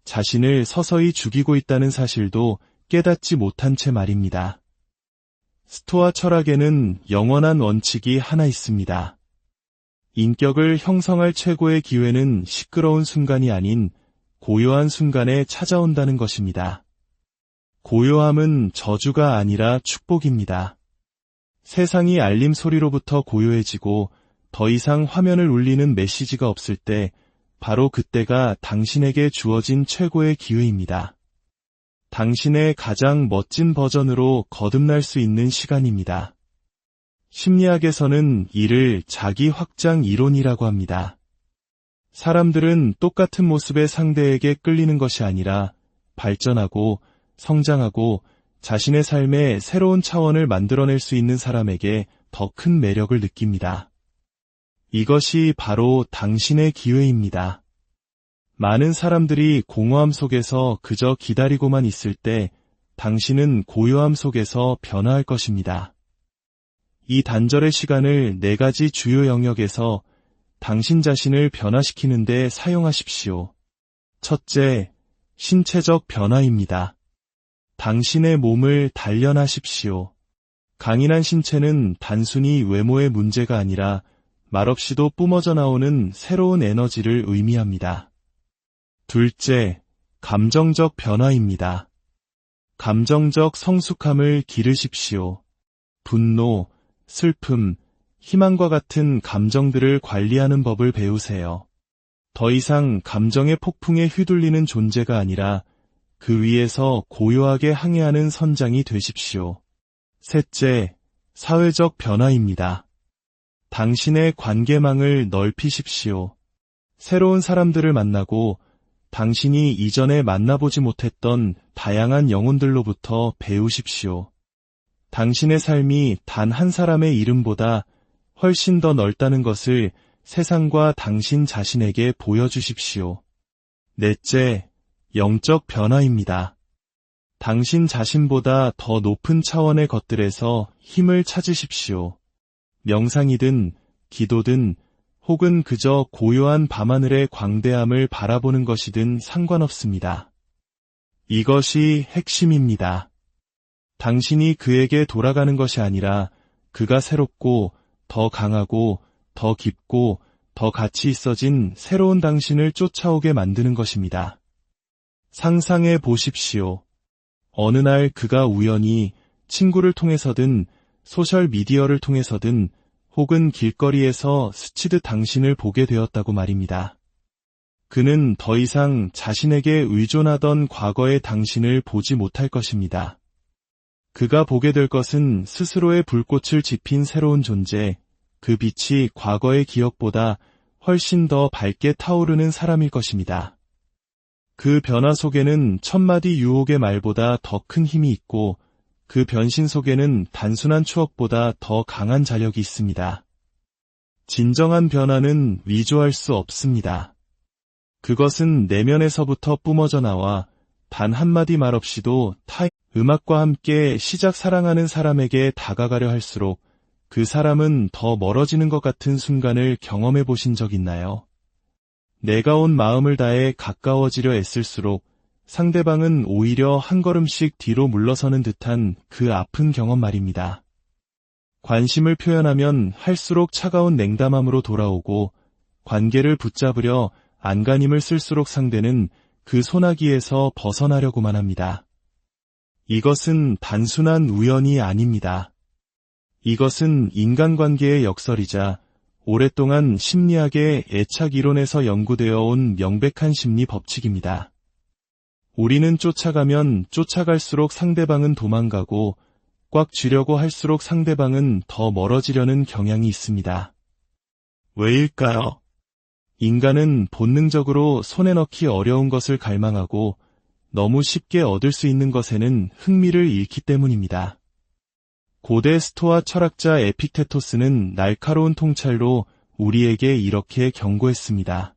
자신을 서서히 죽이고 있다는 사실도 깨닫지 못한 채 말입니다. 스토아 철학에는 영원한 원칙이 하나 있습니다. 인격을 형성할 최고의 기회는 시끄러운 순간이 아닌 고요한 순간에 찾아온다는 것입니다. 고요함은 저주가 아니라 축복입니다. 세상이 알림 소리로부터 고요해지고 더 이상 화면을 울리는 메시지가 없을 때 바로 그때가 당신에게 주어진 최고의 기회입니다. 당신의 가장 멋진 버전으로 거듭날 수 있는 시간입니다. 심리학에서는 이를 자기 확장 이론이라고 합니다. 사람들은 똑같은 모습의 상대에게 끌리는 것이 아니라 발전하고 성장하고 자신의 삶에 새로운 차원을 만들어낼 수 있는 사람에게 더 큰 매력을 느낍니다. 이것이 바로 당신의 기회입니다. 많은 사람들이 공허함 속에서 그저 기다리고만 있을 때 당신은 고요함 속에서 변화할 것입니다. 이 단절의 시간을 4가지 주요 영역에서 당신 자신을 변화시키는 데 사용하십시오. 첫째, 신체적 변화입니다. 당신의 몸을 단련하십시오. 강인한 신체는 단순히 외모의 문제가 아니라 말없이도 뿜어져 나오는 새로운 에너지를 의미합니다. 둘째, 감정적 변화입니다. 감정적 성숙함을 기르십시오. 분노, 슬픔, 희망과 같은 감정들을 관리하는 법을 배우세요. 더 이상 감정의 폭풍에 휘둘리는 존재가 아니라 그 위에서 고요하게 항해하는 선장이 되십시오. 셋째, 사회적 변화입니다. 당신의 관계망을 넓히십시오. 새로운 사람들을 만나고 당신이 이전에 만나보지 못했던 다양한 영혼들로부터 배우십시오. 당신의 삶이 단 한 사람의 이름보다 훨씬 더 넓다는 것을 세상과 당신 자신에게 보여주십시오. 넷째, 영적 변화입니다. 당신 자신보다 더 높은 차원의 것들에서 힘을 찾으십시오. 명상이든 기도든 혹은 그저 고요한 밤하늘의 광대함을 바라보는 것이든 상관없습니다. 이것이 핵심입니다. 당신이 그에게 돌아가는 것이 아니라 그가 새롭고, 더 강하고, 더 깊고, 더 가치 있어진 새로운 당신을 쫓아오게 만드는 것입니다. 상상해 보십시오. 어느 날 그가 우연히 친구를 통해서든 소셜미디어를 통해서든 혹은 길거리에서 스치듯 당신을 보게 되었다고 말입니다. 그는 더 이상 자신에게 의존하던 과거의 당신을 보지 못할 것입니다. 그가 보게 될 것은 스스로의 불꽃을 지핀 새로운 존재, 그 빛이 과거의 기억보다 훨씬 더 밝게 타오르는 사람일 것입니다. 그 변화 속에는 천마디 유혹의 말보다 더 큰 힘이 있고 그 변신 속에는 단순한 추억보다 더 강한 자력이 있습니다. 진정한 변화는 위조할 수 없습니다. 그것은 내면에서부터 뿜어져 나와 단 한마디 말 없이도 음악과 함께 시작 사랑하는 사람에게 다가가려 할수록 그 사람은 더 멀어지는 것 같은 순간을 경험해 보신 적 있나요? 내가 온 마음을 다해 가까워지려 애쓸수록 상대방은 오히려 한 걸음씩 뒤로 물러서는 듯한 그 아픈 경험 말입니다. 관심을 표현하면 할수록 차가운 냉담함으로 돌아오고 관계를 붙잡으려 안간힘을 쓸수록 상대는 그 소나기에서 벗어나려고만 합니다. 이것은 단순한 우연이 아닙니다. 이것은 인간관계의 역설이자 오랫동안 심리학의 애착 이론에서 연구되어 온 명백한 심리 법칙입니다. 우리는 쫓아가면 쫓아갈수록 상대방은 도망가고 꽉 쥐려고 할수록 상대방은 더 멀어지려는 경향이 있습니다. 왜일까요? 인간은 본능적으로 손에 넣기 어려운 것을 갈망하고 너무 쉽게 얻을 수 있는 것에는 흥미를 잃기 때문입니다. 고대 스토아 철학자 에픽테토스는 날카로운 통찰로 우리에게 이렇게 경고했습니다.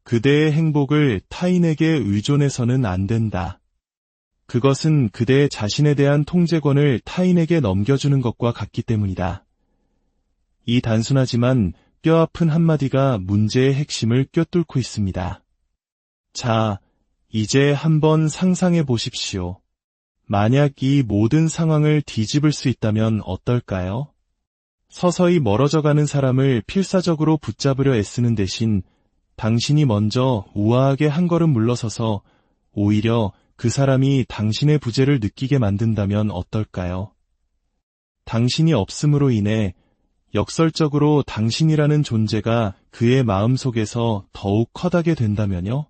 그대의 행복을 타인에게 의존해서는 안 된다. 그것은 그대 자신에 대한 통제권을 타인에게 넘겨주는 것과 같기 때문이다. 이 단순하지만 뼈아픈 한마디가 문제의 핵심을 꿰뚫고 있습니다. 자, 이제 한번 상상해 보십시오. 만약 이 모든 상황을 뒤집을 수 있다면 어떨까요? 서서히 멀어져가는 사람을 필사적으로 붙잡으려 애쓰는 대신 당신이 먼저 우아하게 한 걸음 물러서서 오히려 그 사람이 당신의 부재를 느끼게 만든다면 어떨까요? 당신이 없음으로 인해 역설적으로 당신이라는 존재가 그의 마음속에서 더욱 커다게 된다면요?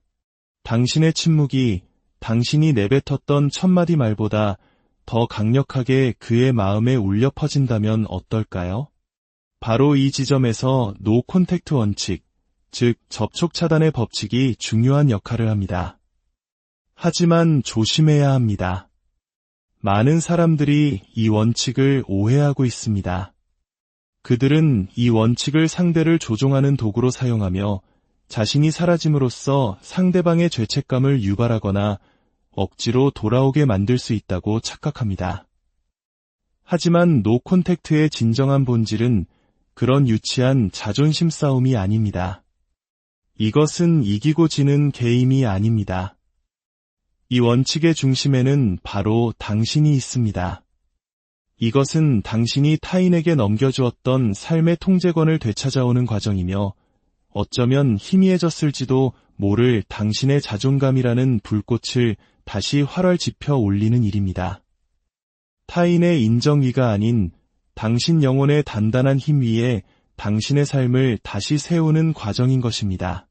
당신의 침묵이 당신이 내뱉었던 천마디 말보다 더 강력하게 그의 마음에 울려 퍼진다면 어떨까요? 바로 이 지점에서 노 콘택트 원칙, 즉 접촉 차단의 법칙이 중요한 역할을 합니다. 하지만 조심해야 합니다. 많은 사람들이 이 원칙을 오해하고 있습니다. 그들은 이 원칙을 상대를 조종하는 도구로 사용하며 자신이 사라짐으로써 상대방의 죄책감을 유발하거나 억지로 돌아오게 만들 수 있다고 착각합니다. 하지만 노 콘택트의 진정한 본질은 그런 유치한 자존심 싸움이 아닙니다. 이것은 이기고 지는 게임이 아닙니다. 이 원칙의 중심에는 바로 당신이 있습니다. 이것은 당신이 타인에게 넘겨주었던 삶의 통제권을 되찾아오는 과정이며 어쩌면 희미해졌을지도 모를 당신의 자존감이라는 불꽃을 다시 활활 지펴 올리는 일입니다. 타인의 인정위가 아닌 당신 영혼의 단단한 힘 위에 당신의 삶을 다시 세우는 과정인 것입니다.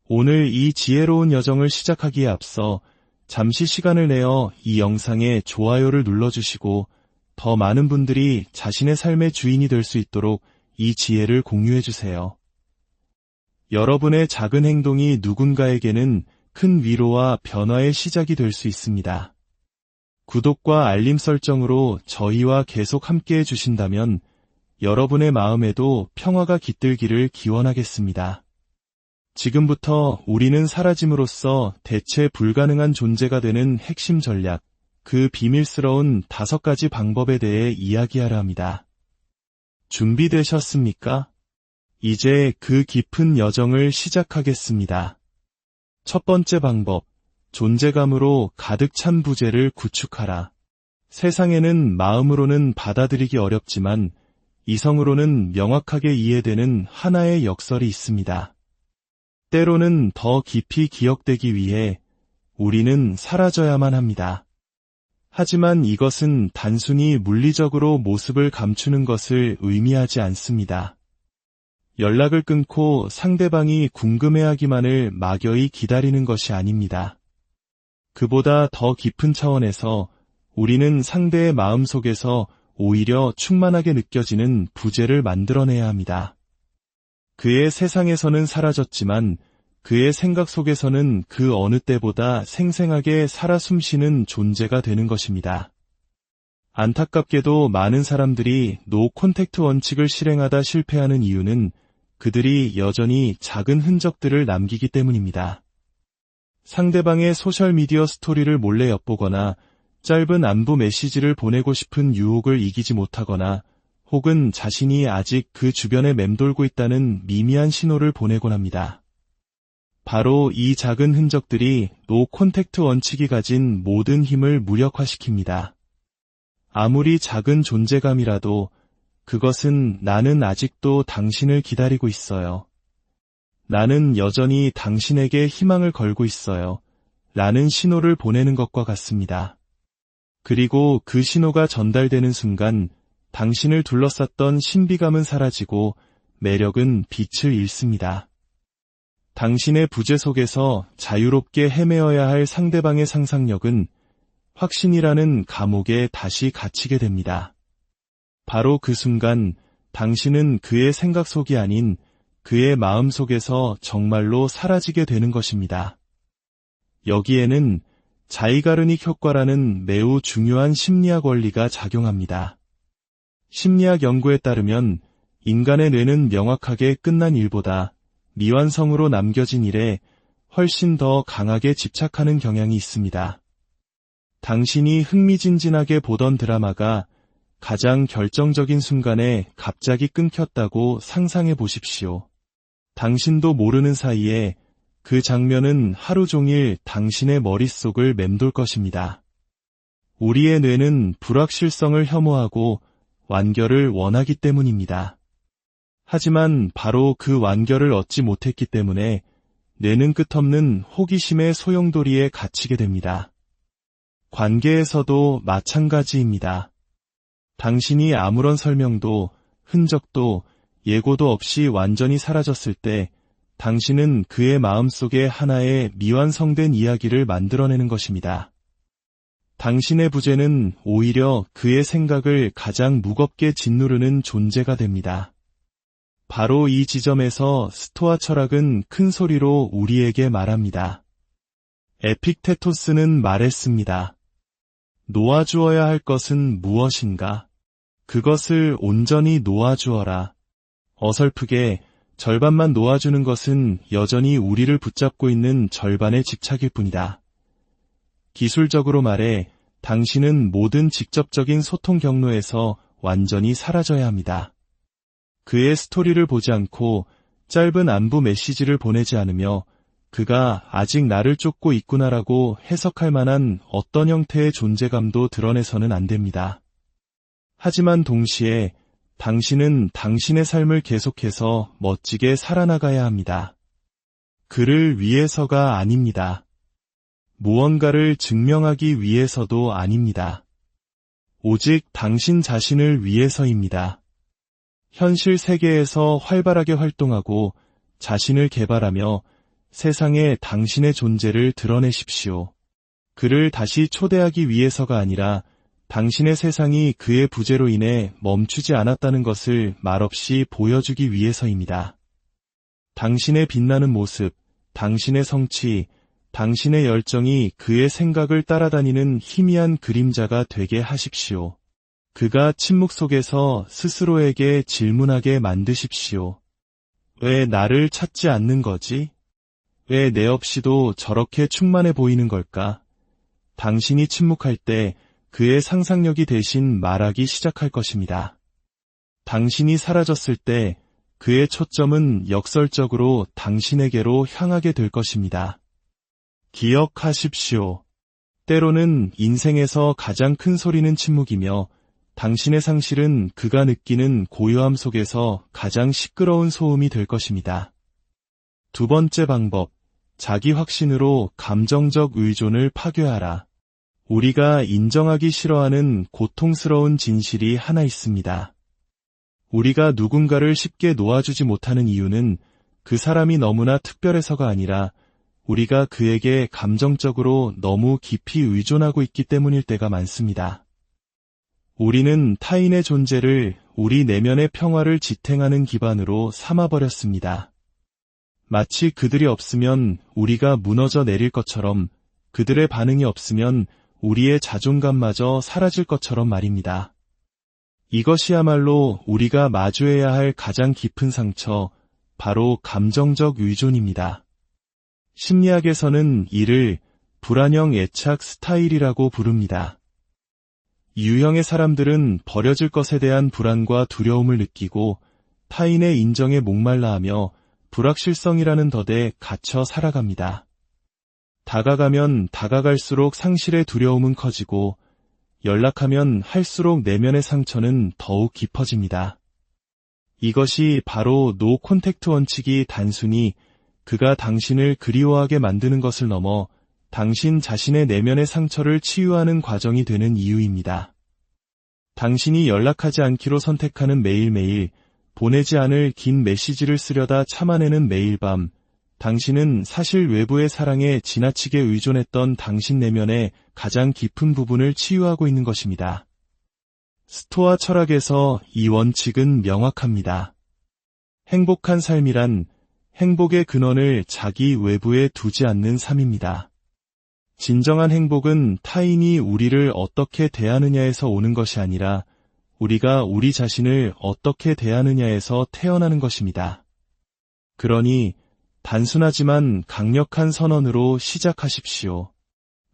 오늘 이 지혜로운 여정을 시작하기에 앞서 잠시 시간을 내어 이 영상에 좋아요를 눌러주시고 더 많은 분들이 자신의 삶의 주인이 될 수 있도록 이 지혜를 공유해주세요. 여러분의 작은 행동이 누군가에게는 큰 위로와 변화의 시작이 될 수 있습니다. 구독과 알림 설정으로 저희와 계속 함께해 주신다면 여러분의 마음에도 평화가 깃들기를 기원하겠습니다. 지금부터 우리는 사라짐으로써 대체 불가능한 존재가 되는 핵심 전략, 그 비밀스러운 5가지 방법에 대해 이야기하려 합니다. 준비되셨습니까? 이제 그 깊은 여정을 시작하겠습니다. 첫 번째 방법, 존재감으로 가득 찬 부재를 구축하라. 세상에는 마음으로는 받아들이기 어렵지만 이성으로는 명확하게 이해되는 하나의 역설이 있습니다. 때로는 더 깊이 기억되기 위해 우리는 사라져야만 합니다. 하지만 이것은 단순히 물리적으로 모습을 감추는 것을 의미하지 않습니다. 연락을 끊고 상대방이 궁금해하기만을 막연히 기다리는 것이 아닙니다. 그보다 더 깊은 차원에서 우리는 상대의 마음속에서 오히려 충만하게 느껴지는 부재를 만들어내야 합니다. 그의 세상에서는 사라졌지만 그의 생각 속에서는 그 어느 때보다 생생하게 살아 숨쉬는 존재가 되는 것입니다. 안타깝게도 많은 사람들이 노 콘택트 원칙을 실행하다 실패하는 이유는 그들이 여전히 작은 흔적들을 남기기 때문입니다. 상대방의 소셜미디어 스토리를 몰래 엿보거나 짧은 안부 메시지를 보내고 싶은 유혹을 이기지 못하거나 혹은 자신이 아직 그 주변에 맴돌고 있다는 미미한 신호를 보내곤 합니다. 바로 이 작은 흔적들이 노 콘택트 원칙이 가진 모든 힘을 무력화시킵니다. 아무리 작은 존재감이라도 그것은 나는 아직도 당신을 기다리고 있어요. 나는 여전히 당신에게 희망을 걸고 있어요. 라는 신호를 보내는 것과 같습니다. 그리고 그 신호가 전달되는 순간 당신을 둘러쌌던 신비감은 사라지고 매력은 빛을 잃습니다. 당신의 부재 속에서 자유롭게 헤매어야 할 상대방의 상상력은 확신이라는 감옥에 다시 갇히게 됩니다. 바로 그 순간 당신은 그의 생각 속이 아닌 그의 마음 속에서 정말로 사라지게 되는 것입니다. 여기에는 자이가르닉 효과라는 매우 중요한 심리학 원리가 작용합니다. 심리학 연구에 따르면 인간의 뇌는 명확하게 끝난 일보다 미완성으로 남겨진 일에 훨씬 더 강하게 집착하는 경향이 있습니다. 당신이 흥미진진하게 보던 드라마가 가장 결정적인 순간에 갑자기 끊겼다고 상상해 보십시오. 당신도 모르는 사이에 그 장면은 하루 종일 당신의 머릿속을 맴돌 것입니다. 우리의 뇌는 불확실성을 혐오하고 완결을 원하기 때문입니다. 하지만 바로 그 완결을 얻지 못했기 때문에 뇌는 끝없는 호기심의 소용돌이에 갇히게 됩니다. 관계에서도 마찬가지입니다. 당신이 아무런 설명도, 흔적도, 예고도 없이 완전히 사라졌을 때 당신은 그의 마음속에 하나의 미완성된 이야기를 만들어내는 것입니다. 당신의 부재는 오히려 그의 생각을 가장 무겁게 짓누르는 존재가 됩니다. 바로 이 지점에서 스토아 철학은 큰 소리로 우리에게 말합니다. 에픽테토스는 말했습니다. 놓아주어야 할 것은 무엇인가? 그것을 온전히 놓아주어라. 어설프게 절반만 놓아주는 것은 여전히 우리를 붙잡고 있는 절반의 집착일 뿐이다. 기술적으로 말해 당신은 모든 직접적인 소통 경로에서 완전히 사라져야 합니다. 그의 스토리를 보지 않고 짧은 안부 메시지를 보내지 않으며 그가 아직 나를 쫓고 있구나라고 해석할 만한 어떤 형태의 존재감도 드러내서는 안 됩니다. 하지만 동시에 당신은 당신의 삶을 계속해서 멋지게 살아나가야 합니다. 그를 위해서가 아닙니다. 무언가를 증명하기 위해서도 아닙니다. 오직 당신 자신을 위해서입니다. 현실 세계에서 활발하게 활동하고 자신을 개발하며 세상에 당신의 존재를 드러내십시오. 그를 다시 초대하기 위해서가 아니라 당신의 세상이 그의 부재로 인해 멈추지 않았다는 것을 말없이 보여주기 위해서입니다. 당신의 빛나는 모습, 당신의 성취, 당신의 열정이 그의 생각을 따라다니는 희미한 그림자가 되게 하십시오. 그가 침묵 속에서 스스로에게 질문하게 만드십시오. 왜 나를 찾지 않는 거지? 왜 내 없이도 저렇게 충만해 보이는 걸까? 당신이 침묵할 때 그의 상상력이 대신 말하기 시작할 것입니다. 당신이 사라졌을 때 그의 초점은 역설적으로 당신에게로 향하게 될 것입니다. 기억하십시오. 때로는 인생에서 가장 큰 소리는 침묵이며 당신의 상실은 그가 느끼는 고요함 속에서 가장 시끄러운 소음이 될 것입니다. 두 번째 방법, 자기 확신으로 감정적 의존을 파괴하라. 우리가 인정하기 싫어하는 고통스러운 진실이 하나 있습니다. 우리가 누군가를 쉽게 놓아주지 못하는 이유는 그 사람이 너무나 특별해서가 아니라 우리가 그에게 감정적으로 너무 깊이 의존하고 있기 때문일 때가 많습니다. 우리는 타인의 존재를 우리 내면의 평화를 지탱하는 기반으로 삼아버렸습니다. 마치 그들이 없으면 우리가 무너져 내릴 것처럼, 그들의 반응이 없으면 우리의 자존감마저 사라질 것처럼 말입니다. 이것이야말로 우리가 마주해야 할 가장 깊은 상처, 바로 감정적 의존입니다. 심리학에서는 이를 불안형 애착 스타일이라고 부릅니다. U형의 사람들은 버려질 것에 대한 불안과 두려움을 느끼고 타인의 인정에 목말라하며 불확실성이라는 덫에 갇혀 살아갑니다. 다가가면 다가갈수록 상실의 두려움은 커지고 연락하면 할수록 내면의 상처는 더욱 깊어집니다. 이것이 바로 노 콘택트 원칙이 단순히 그가 당신을 그리워하게 만드는 것을 넘어 당신 자신의 내면의 상처를 치유하는 과정이 되는 이유입니다. 당신이 연락하지 않기로 선택하는 매일매일, 보내지 않을 긴 메시지를 쓰려다 참아내는 매일 밤, 당신은 사실 외부의 사랑에 지나치게 의존했던 당신 내면의 가장 깊은 부분을 치유하고 있는 것입니다. 스토아 철학에서 이 원칙은 명확합니다. 행복한 삶이란 행복의 근원을 자기 외부에 두지 않는 삶입니다. 진정한 행복은 타인이 우리를 어떻게 대하느냐에서 오는 것이 아니라 우리가 우리 자신을 어떻게 대하느냐에서 태어나는 것입니다. 그러니 단순하지만 강력한 선언으로 시작하십시오.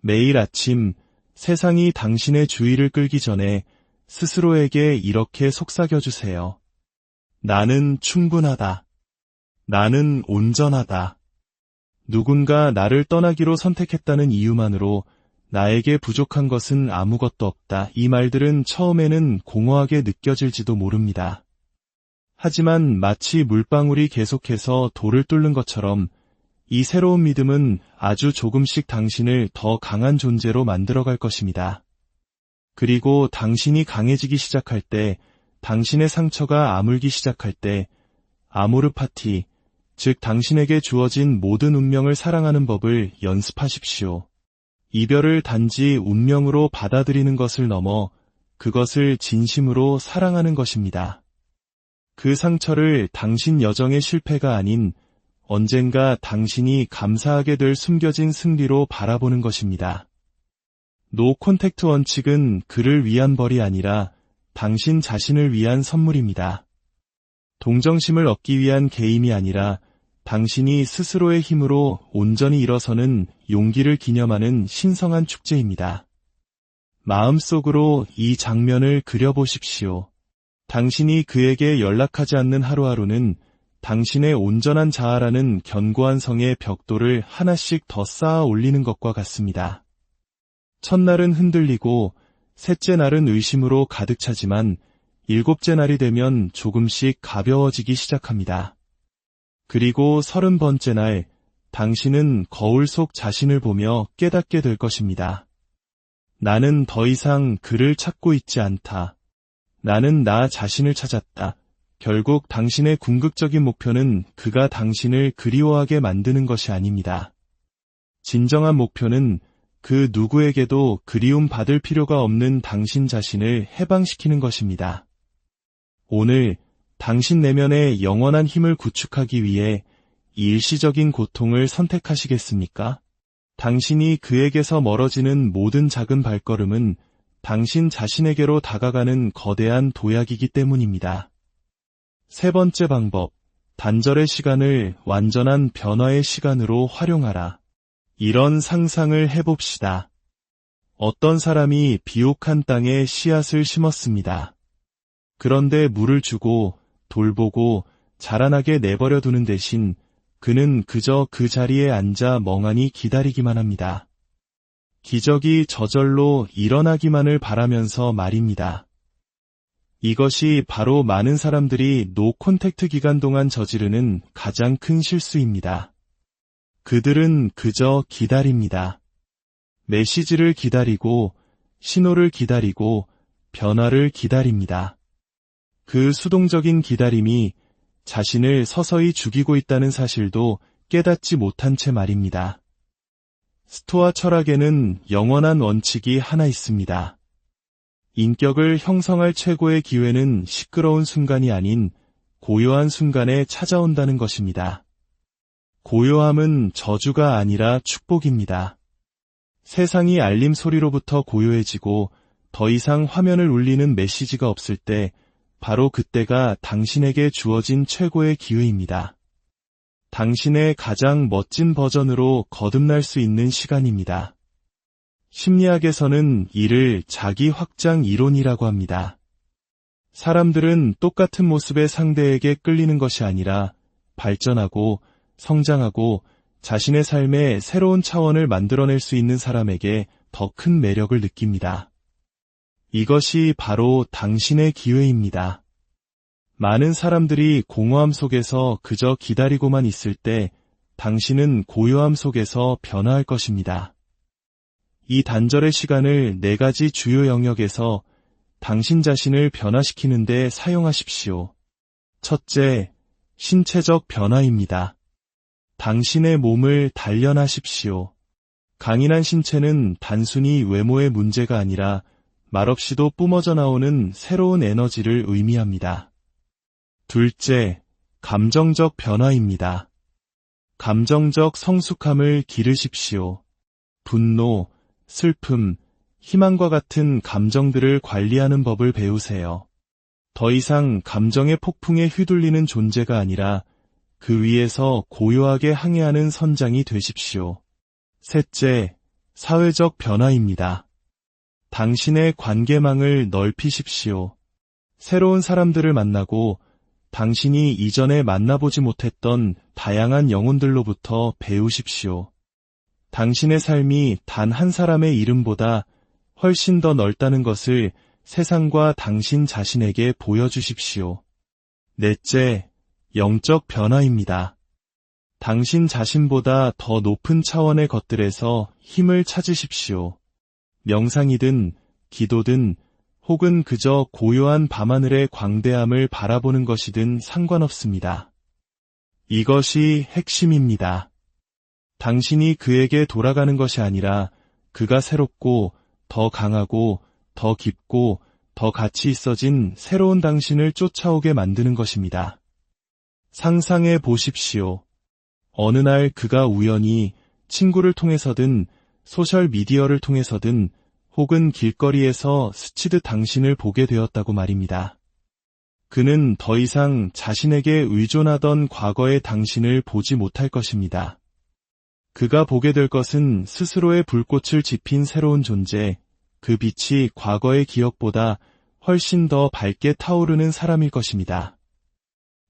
매일 아침 세상이 당신의 주의를 끌기 전에 스스로에게 이렇게 속삭여주세요. 나는 충분하다. 나는 온전하다. 누군가 나를 떠나기로 선택했다는 이유만으로 나에게 부족한 것은 아무것도 없다. 이 말들은 처음에는 공허하게 느껴질지도 모릅니다. 하지만 마치 물방울이 계속해서 돌을 뚫는 것처럼 이 새로운 믿음은 아주 조금씩 당신을 더 강한 존재로 만들어갈 것입니다. 그리고 당신이 강해지기 시작할 때, 당신의 상처가 아물기 시작할 때, 아모르 파티, 즉 당신에게 주어진 모든 운명을 사랑하는 법을 연습하십시오. 이별을 단지 운명으로 받아들이는 것을 넘어 그것을 진심으로 사랑하는 것입니다. 그 상처를 당신 여정의 실패가 아닌 언젠가 당신이 감사하게 될 숨겨진 승리로 바라보는 것입니다. 노 콘택트 원칙은 그를 위한 벌이 아니라 당신 자신을 위한 선물입니다. 동정심을 얻기 위한 게임이 아니라 당신이 스스로의 힘으로 온전히 일어서는 용기를 기념하는 신성한 축제입니다. 마음속으로 이 장면을 그려보십시오. 당신이 그에게 연락하지 않는 하루하루는 당신의 온전한 자아라는 견고한 성의 벽돌을 하나씩 더 쌓아 올리는 것과 같습니다. 첫날은 흔들리고 셋째 날은 의심으로 가득 차지만 일곱째 날이 되면 조금씩 가벼워지기 시작합니다. 그리고 30번째 날, 당신은 거울 속 자신을 보며 깨닫게 될 것입니다. 나는 더 이상 그를 찾고 있지 않다. 나는 나 자신을 찾았다. 결국 당신의 궁극적인 목표는 그가 당신을 그리워하게 만드는 것이 아닙니다. 진정한 목표는 그 누구에게도 그리움 받을 필요가 없는 당신 자신을 해방시키는 것입니다. 오늘 당신 내면의 영원한 힘을 구축하기 위해 이 일시적인 고통을 선택하시겠습니까? 당신이 그에게서 멀어지는 모든 작은 발걸음은 당신 자신에게로 다가가는 거대한 도약이기 때문입니다. 세 번째 방법, 단절의 시간을 완전한 변화의 시간으로 활용하라. 이런 상상을 해봅시다. 어떤 사람이 비옥한 땅에 씨앗을 심었습니다. 그런데 물을 주고 돌보고 자라나게 내버려 두는 대신 그는 그저 그 자리에 앉아 멍하니 기다리기만 합니다. 기적이 저절로 일어나기만을 바라면서 말입니다. 이것이 바로 많은 사람들이 노 콘택트 기간 동안 저지르는 가장 큰 실수입니다. 그들은 그저 기다립니다. 메시지를 기다리고, 신호를 기다리고, 변화를 기다립니다. 그 수동적인 기다림이 자신을 서서히 죽이고 있다는 사실도 깨닫지 못한 채 말입니다. 스토아 철학에는 영원한 원칙이 하나 있습니다. 인격을 형성할 최고의 기회는 시끄러운 순간이 아닌 고요한 순간에 찾아온다는 것입니다. 고요함은 저주가 아니라 축복입니다. 세상이 알림 소리로부터 고요해지고 더 이상 화면을 울리는 메시지가 없을 때 바로 그때가 당신에게 주어진 최고의 기회입니다. 당신의 가장 멋진 버전으로 거듭날 수 있는 시간입니다. 심리학에서는 이를 자기 확장 이론이라고 합니다. 사람들은 똑같은 모습의 상대에게 끌리는 것이 아니라 발전하고 성장하고 자신의 삶에 새로운 차원을 만들어낼 수 있는 사람에게 더 큰 매력을 느낍니다. 이것이 바로 당신의 기회입니다. 많은 사람들이 공허함 속에서 그저 기다리고만 있을 때 당신은 고요함 속에서 변화할 것입니다. 이 단절의 시간을 4가지 주요 영역에서 당신 자신을 변화시키는 데 사용하십시오. 첫째, 신체적 변화입니다. 당신의 몸을 단련하십시오. 강인한 신체는 단순히 외모의 문제가 아니라 말없이도 뿜어져 나오는 새로운 에너지를 의미합니다. 둘째, 감정적 변화입니다. 감정적 성숙함을 기르십시오. 분노, 슬픔, 희망과 같은 감정들을 관리하는 법을 배우세요. 더 이상 감정의 폭풍에 휘둘리는 존재가 아니라 그 위에서 고요하게 항해하는 선장이 되십시오. 셋째, 사회적 변화입니다. 당신의 관계망을 넓히십시오. 새로운 사람들을 만나고 당신이 이전에 만나보지 못했던 다양한 영혼들로부터 배우십시오. 당신의 삶이 단 한 사람의 이름보다 훨씬 더 넓다는 것을 세상과 당신 자신에게 보여주십시오. 넷째, 영적 변화입니다. 당신 자신보다 더 높은 차원의 것들에서 힘을 찾으십시오. 명상이든 기도든 혹은 그저 고요한 밤하늘의 광대함을 바라보는 것이든 상관없습니다. 이것이 핵심입니다. 당신이 그에게 돌아가는 것이 아니라 그가 새롭고 더 강하고 더 깊고 더 가치 있어진 새로운 당신을 쫓아오게 만드는 것입니다. 상상해 보십시오. 어느 날 그가 우연히 친구를 통해서든 소셜미디어를 통해서든 혹은 길거리에서 스치듯 당신을 보게 되었다고 말입니다. 그는 더 이상 자신에게 의존하던 과거의 당신을 보지 못할 것입니다. 그가 보게 될 것은 스스로의 불꽃을 지핀 새로운 존재, 그 빛이 과거의 기억보다 훨씬 더 밝게 타오르는 사람일 것입니다.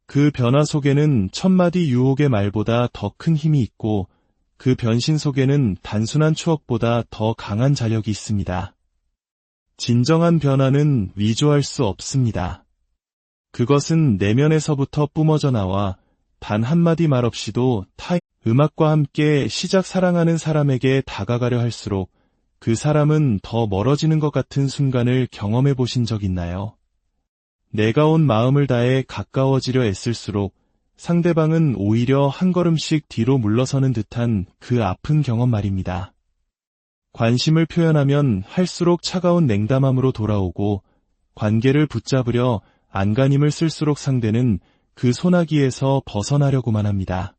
그 변화 속에는 1000마디 유혹의 말보다 더 큰 힘이 있고 그 변신 속에는 단순한 추억보다 더 강한 자력이 있습니다. 진정한 변화는 위조할 수 없습니다. 그것은 내면에서부터 뿜어져 나와 단 한마디 말 없이도 음악과 함께 시작 사랑하는 사람에게 다가가려 할수록 그 사람은 더 멀어지는 것 같은 순간을 경험해 보신 적 있나요? 내가 온 마음을 다해 가까워지려 애쓸수록 상대방은 오히려 한 걸음씩 뒤로 물러서는 듯한 그 아픈 경험 말입니다. 관심을 표현하면 할수록 차가운 냉담함으로 돌아오고 관계를 붙잡으려 안간힘을 쓸수록 상대는 그 소나기에서 벗어나려고만 합니다.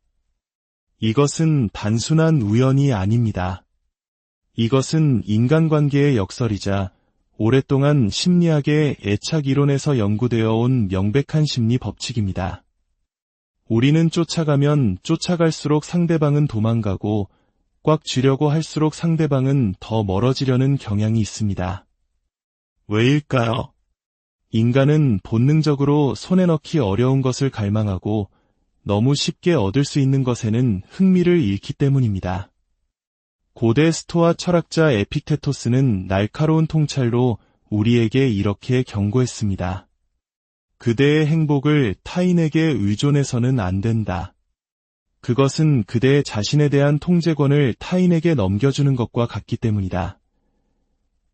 이것은 단순한 우연이 아닙니다. 이것은 인간관계의 역설이자 오랫동안 심리학의 애착 이론에서 연구되어 온 명백한 심리 법칙입니다. 우리는 쫓아가면 쫓아갈수록 상대방은 도망가고 꽉 쥐려고 할수록 상대방은 더 멀어지려는 경향이 있습니다. 왜일까요? 인간은 본능적으로 손에 넣기 어려운 것을 갈망하고 너무 쉽게 얻을 수 있는 것에는 흥미를 잃기 때문입니다. 고대 스토아 철학자 에픽테토스는 날카로운 통찰로 우리에게 이렇게 경고했습니다. 그대의 행복을 타인에게 의존해서는 안 된다. 그것은 그대 자신에 대한 통제권을 타인에게 넘겨주는 것과 같기 때문이다.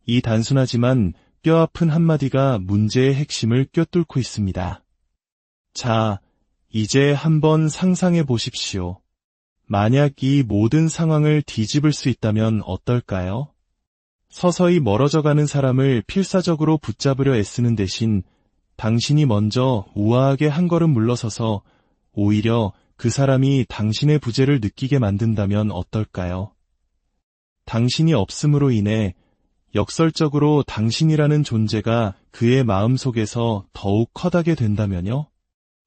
이 단순하지만 뼈아픈 한마디가 문제의 핵심을 꿰뚫고 있습니다. 자, 이제 한번 상상해 보십시오. 만약 이 모든 상황을 뒤집을 수 있다면 어떨까요? 서서히 멀어져가는 사람을 필사적으로 붙잡으려 애쓰는 대신 당신이 먼저 우아하게 한 걸음 물러서서 오히려 그 사람이 당신의 부재를 느끼게 만든다면 어떨까요? 당신이 없음으로 인해 역설적으로 당신이라는 존재가 그의 마음속에서 더욱 커다게 된다면요?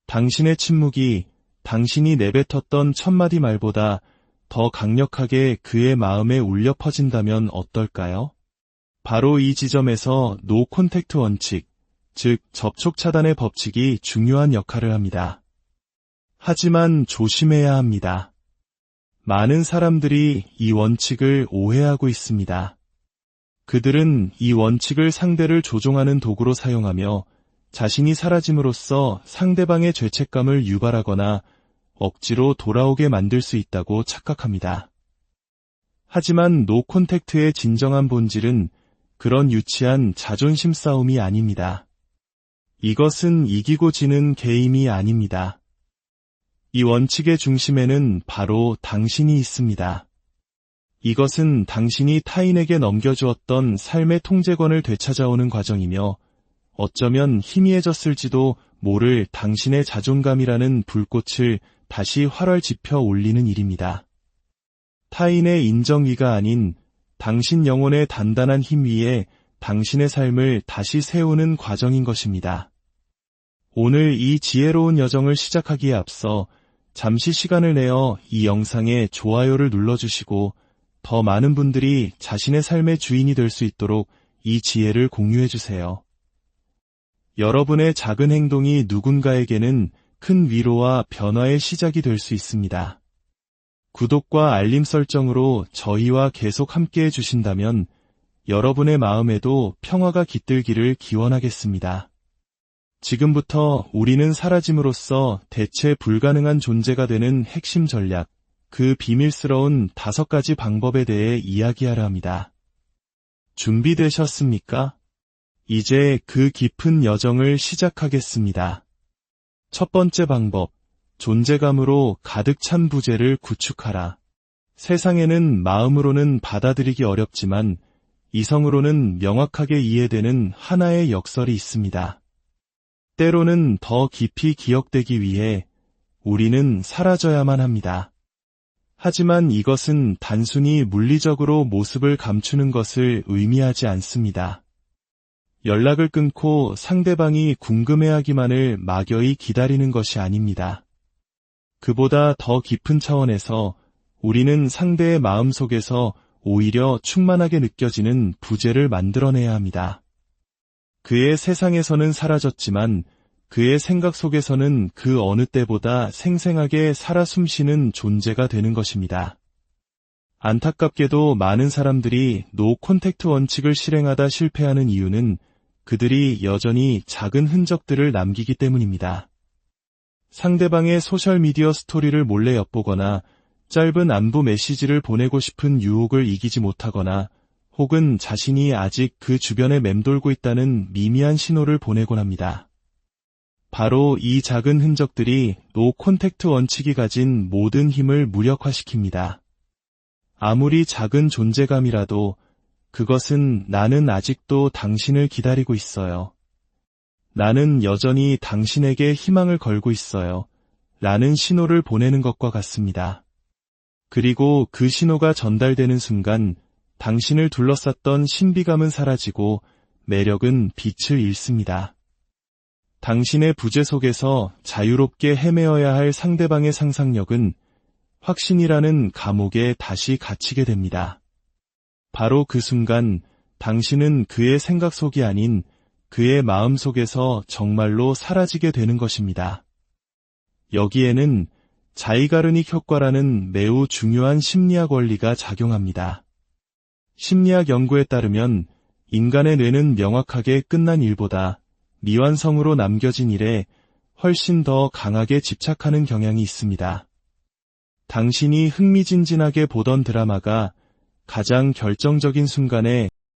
당신의 침묵이 당신이 내뱉었던 천마디 말보다 더 강력하게 그의 마음에 울려 퍼진다면 어떨까요? 바로 이 지점에서 노 콘택트 원칙, 즉 접촉 차단의 법칙이 중요한 역할을 합니다. 하지만 조심해야 합니다. 많은 사람들이 이 원칙을 오해하고 있습니다. 그들은 이 원칙을 상대를 조종하는 도구로 사용하며 자신이 사라짐으로써 상대방의 죄책감을 유발하거나 억지로 돌아오게 만들 수 있다고 착각합니다. 하지만 노 콘택트의 진정한 본질은 그런 유치한 자존심 싸움이 아닙니다. 이것은 이기고 지는 게임이 아닙니다. 이 원칙의 중심에는 바로 당신이 있습니다. 이것은 당신이 타인에게 넘겨주었던 삶의 통제권을 되찾아오는 과정이며 어쩌면 희미해졌을지도 모를 당신의 자존감이라는 불꽃을 다시 활활 지펴 올리는 일입니다. 타인의 인정위가 아닌 당신 영혼의 단단한 힘 위에 당신의 삶을 다시 세우는 과정인 것입니다. 오늘 이 지혜로운 여정을 시작하기에 앞서 잠시 시간을 내어 이 영상에 좋아요를 눌러주시고 더 많은 분들이 자신의 삶의 주인이 될 수 있도록 이 지혜를 공유해주세요. 여러분의 작은 행동이 누군가에게는 큰 위로와 변화의 시작이 될 수 있습니다. 구독과 알림 설정으로 저희와 계속 함께해 주신다면 여러분의 마음에도 평화가 깃들기를 기원하겠습니다. 지금부터 우리는 사라짐으로써 대체 불가능한 존재가 되는 핵심 전략, 그 비밀스러운 5가지 방법에 대해 이야기하려 합니다. 준비되셨습니까? 이제 그 깊은 여정을 시작하겠습니다. 첫 번째 방법, 존재감으로 가득 찬 부재를 구축하라. 세상에는 마음으로는 받아들이기 어렵지만 이성으로는 명확하게 이해되는 하나의 역설이 있습니다. 때로는 더 깊이 기억되기 위해 우리는 사라져야만 합니다. 하지만 이것은 단순히 물리적으로 모습을 감추는 것을 의미하지 않습니다. 연락을 끊고 상대방이 궁금해하기만을 막연히 기다리는 것이 아닙니다. 그보다 더 깊은 차원에서 우리는 상대의 마음 속에서 오히려 충만하게 느껴지는 부재를 만들어내야 합니다. 그의 세상에서는 사라졌지만 그의 생각 속에서는 그 어느 때보다 생생하게 살아 숨쉬는 존재가 되는 것입니다. 안타깝게도 많은 사람들이 노 콘택트 원칙을 실행하다 실패하는 이유는 그들이 여전히 작은 흔적들을 남기기 때문입니다. 상대방의 소셜미디어 스토리를 몰래 엿보거나 짧은 안부 메시지를 보내고 싶은 유혹을 이기지 못하거나 혹은 자신이 아직 그 주변에 맴돌고 있다는 미미한 신호를 보내곤 합니다. 바로 이 작은 흔적들이 노 콘택트 원칙이 가진 모든 힘을 무력화시킵니다. 아무리 작은 존재감이라도 그것은 나는 아직도 당신을 기다리고 있어요. 나는 여전히 당신에게 희망을 걸고 있어요. 라는 신호를 보내는 것과 같습니다. 그리고 그 신호가 전달되는 순간 당신을 둘러쌌던 신비감은 사라지고 매력은 빛을 잃습니다. 당신의 부재 속에서 자유롭게 헤매어야 할 상대방의 상상력은 확신이라는 감옥에 다시 갇히게 됩니다. 바로 그 순간 당신은 그의 생각 속이 아닌 그의 마음 속에서 정말로 사라지게 되는 것입니다. 여기에는 자이가르닉 효과라는 매우 중요한 심리학 원리가 작용합니다. 심리학 연구에 따르면 인간의 뇌는 명확하게 끝난 일보다 미완성으로 남겨진 일에 훨씬 더 강하게 집착하는 경향이 있습니다. 당신이 흥미진진하게 보던 드라마가 가장 결정적인 순간에